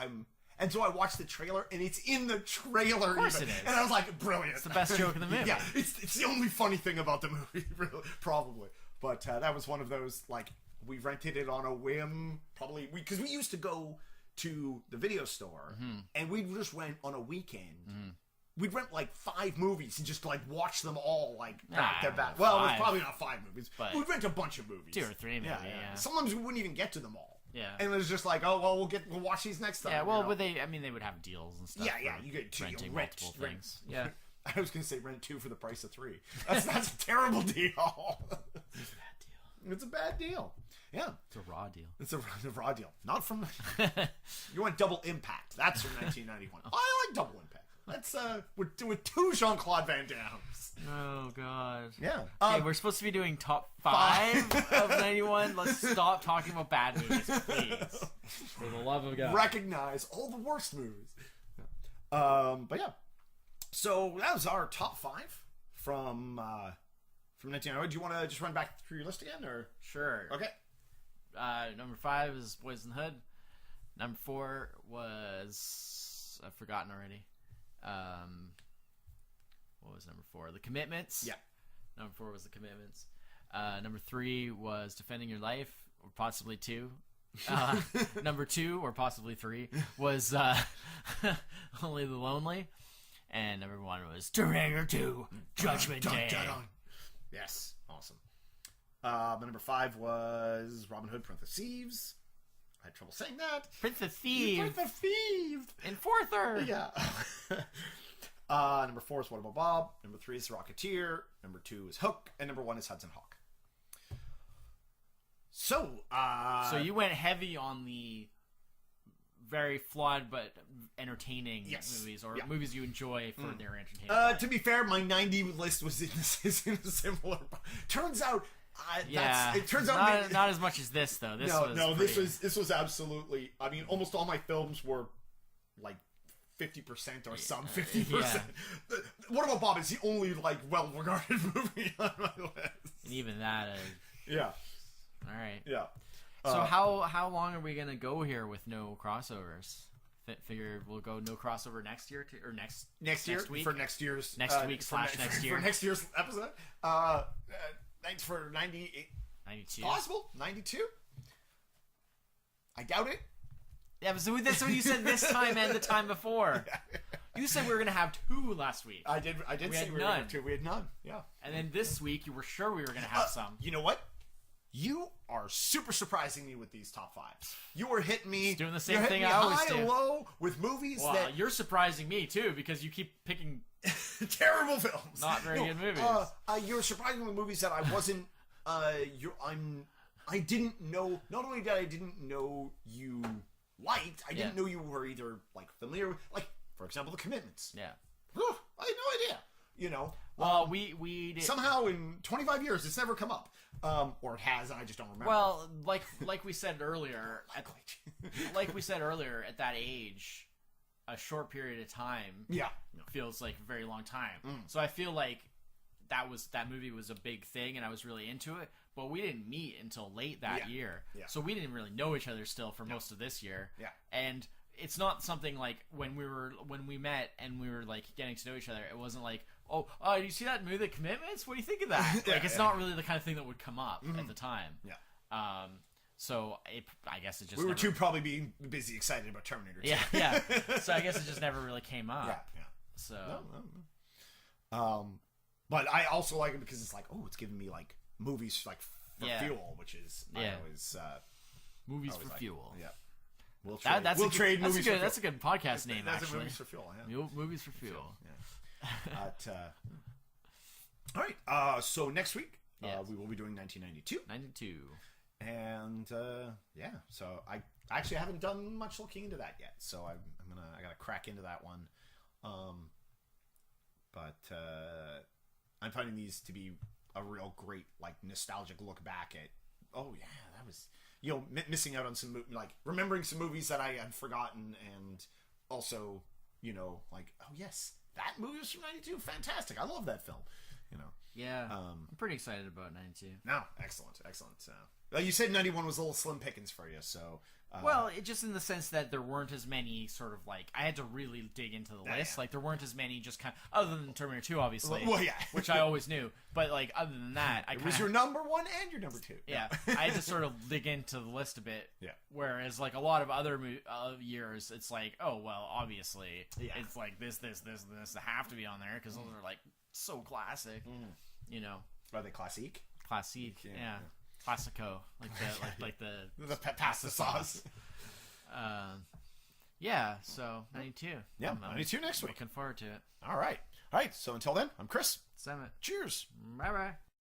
And so I watched the trailer, and it's in the trailer. Of course it is. And I was like, brilliant. It's the best joke in the movie. Yeah, it's the only funny thing about the movie, really, probably. But that was one of those, like, we rented it on a whim, probably, because we used to go to the video store, and we just went on a weekend. We'd rent, like, 5 movies and just, like, watch them all, like, back to back. Well, it was probably not 5 movies, but we'd rent a bunch of movies. 2 or 3 maybe, yeah. Sometimes we wouldn't even get to them all. Yeah. And it was just like, oh, well, we'll watch these next time. Yeah, well, but they would have deals and stuff. Yeah, you get 2. Renting multiple things. Yeah. I was going to say rent 2 for the price of 3. That's a terrible deal. It's a bad deal. Yeah. It's a raw deal. It's a raw deal. Not from... You want Double Impact. That's from 1991. I like Double Impact. That's with 2 Jean-Claude Van Dammes. Oh god. Yeah. Okay, we're supposed to be doing top 5 of 91. Let's stop talking about bad movies, please. For the love of God. Recognize all the worst movies. But yeah. So that was our top 5 from 1991. Do you want to just run back through your list again, or? Sure. Okay. Number 5 is Boys in the Hood. Number 4 was... I've forgotten already. What was number 4? The Commitments. Yeah. Number 4 was The Commitments. Number 3 was Defending Your Life, or possibly 2. Number 2, or possibly 3, was Only the Lonely. And number 1 was Terminator 2, Judgment Day. Yes. Awesome. Number 5 was Robin Hood, Prince of Thieves. I had trouble saying that. Prince of Thieves. Prince of Thieves. Enforcer. Yeah. Number 4 is What About Bob. Number 3 is The Rocketeer. Number 2 is Hook. And number 1 is Hudson Hawk. So you went heavy on the very flawed but entertaining movies, or movies you enjoy for their entertainment. To be fair, my 90 list was in a similar... Turns out... it turns out not as much as this though. This was absolutely. I mean, almost all my films were like 50% or some 50%. Yeah. What About Bob is the only like well-regarded movie on my list. And even that. Yeah. All right. Yeah. So how long are we gonna go here with no crossovers? Figure we'll go no crossover next year or next week for next year's next week / next year for next year's episode. Thanks for 98. 92. Possible 92. I doubt it. Yeah, but so that's what you said this time and the time before. You said we were gonna have 2 last week. I did say we were gonna have 2. We had none. Yeah. And then this week you were sure we were gonna have some. You know what? You are super surprising me with these top 5s. You were hitting me. Just doing the same thing I always do. High and low with movies that you're surprising me too because you keep picking terrible films, not very good movies. You're surprising me with movies that I wasn't. I didn't know. Not only did I didn't know you liked, I didn't know you were either like familiar with, like for example, The Commitments. Yeah. I had no idea. You know. Well, we did. Somehow in 25 years it's never come up. Or it has, and I just don't remember. Well, like we said earlier, at that age, a short period of time, feels like a very long time. So I feel like that movie was a big thing, and I was really into it. But we didn't meet until late that year, so we didn't really know each other still for most of this year. Yeah, and it's not something like when we met and we were like getting to know each other. It wasn't like, oh, do you see that movie, The Commitments? What do you think of that? Like, it's not really the kind of thing that would come up at the time. Yeah. So I guess it just we were probably being busy excited about Terminator 2. Yeah. So I guess it just never really came up. Yeah. So. No. But I also like it because it's like, it's giving me like movies like for fuel, which is I always movies for fuel. Yeah. We'll trade movies for fuel. That's a good podcast name, actually. Movies for fuel, yeah. Movies for fuel. Yeah. All right. So next week, we will be doing 1992. 92. And, so I actually haven't done much looking into that yet. So I gotta crack into that one. But I'm finding these to be a real great, like, nostalgic look back at, that was... missing out on some, like, remembering some movies that I had forgotten, and also, like, oh, yes, that movie was from 92. Fantastic. I love that film, Yeah. I'm pretty excited about 92. No, excellent. You said 91 was a little slim pickings for you, so... well, just in the sense that there weren't as many sort of, like... I had to really dig into the list. Like, there weren't as many just kind of... Other than Terminator 2, obviously. Well, yeah. Which I always knew. But, like, other than that, It was your number one and your number two. Yeah. I had to sort of dig into the list a bit. Yeah. Whereas, like, a lot of other years, it's like, oh, well, obviously, it's like this have to be on there, because those are, like, so classic, Are they classique? Classique, yeah. Classico, like the pasta sauce. So 92. Yeah, 92 next week. Looking forward to it. All right. So until then, I'm Chris. Summit. Cheers. Bye bye.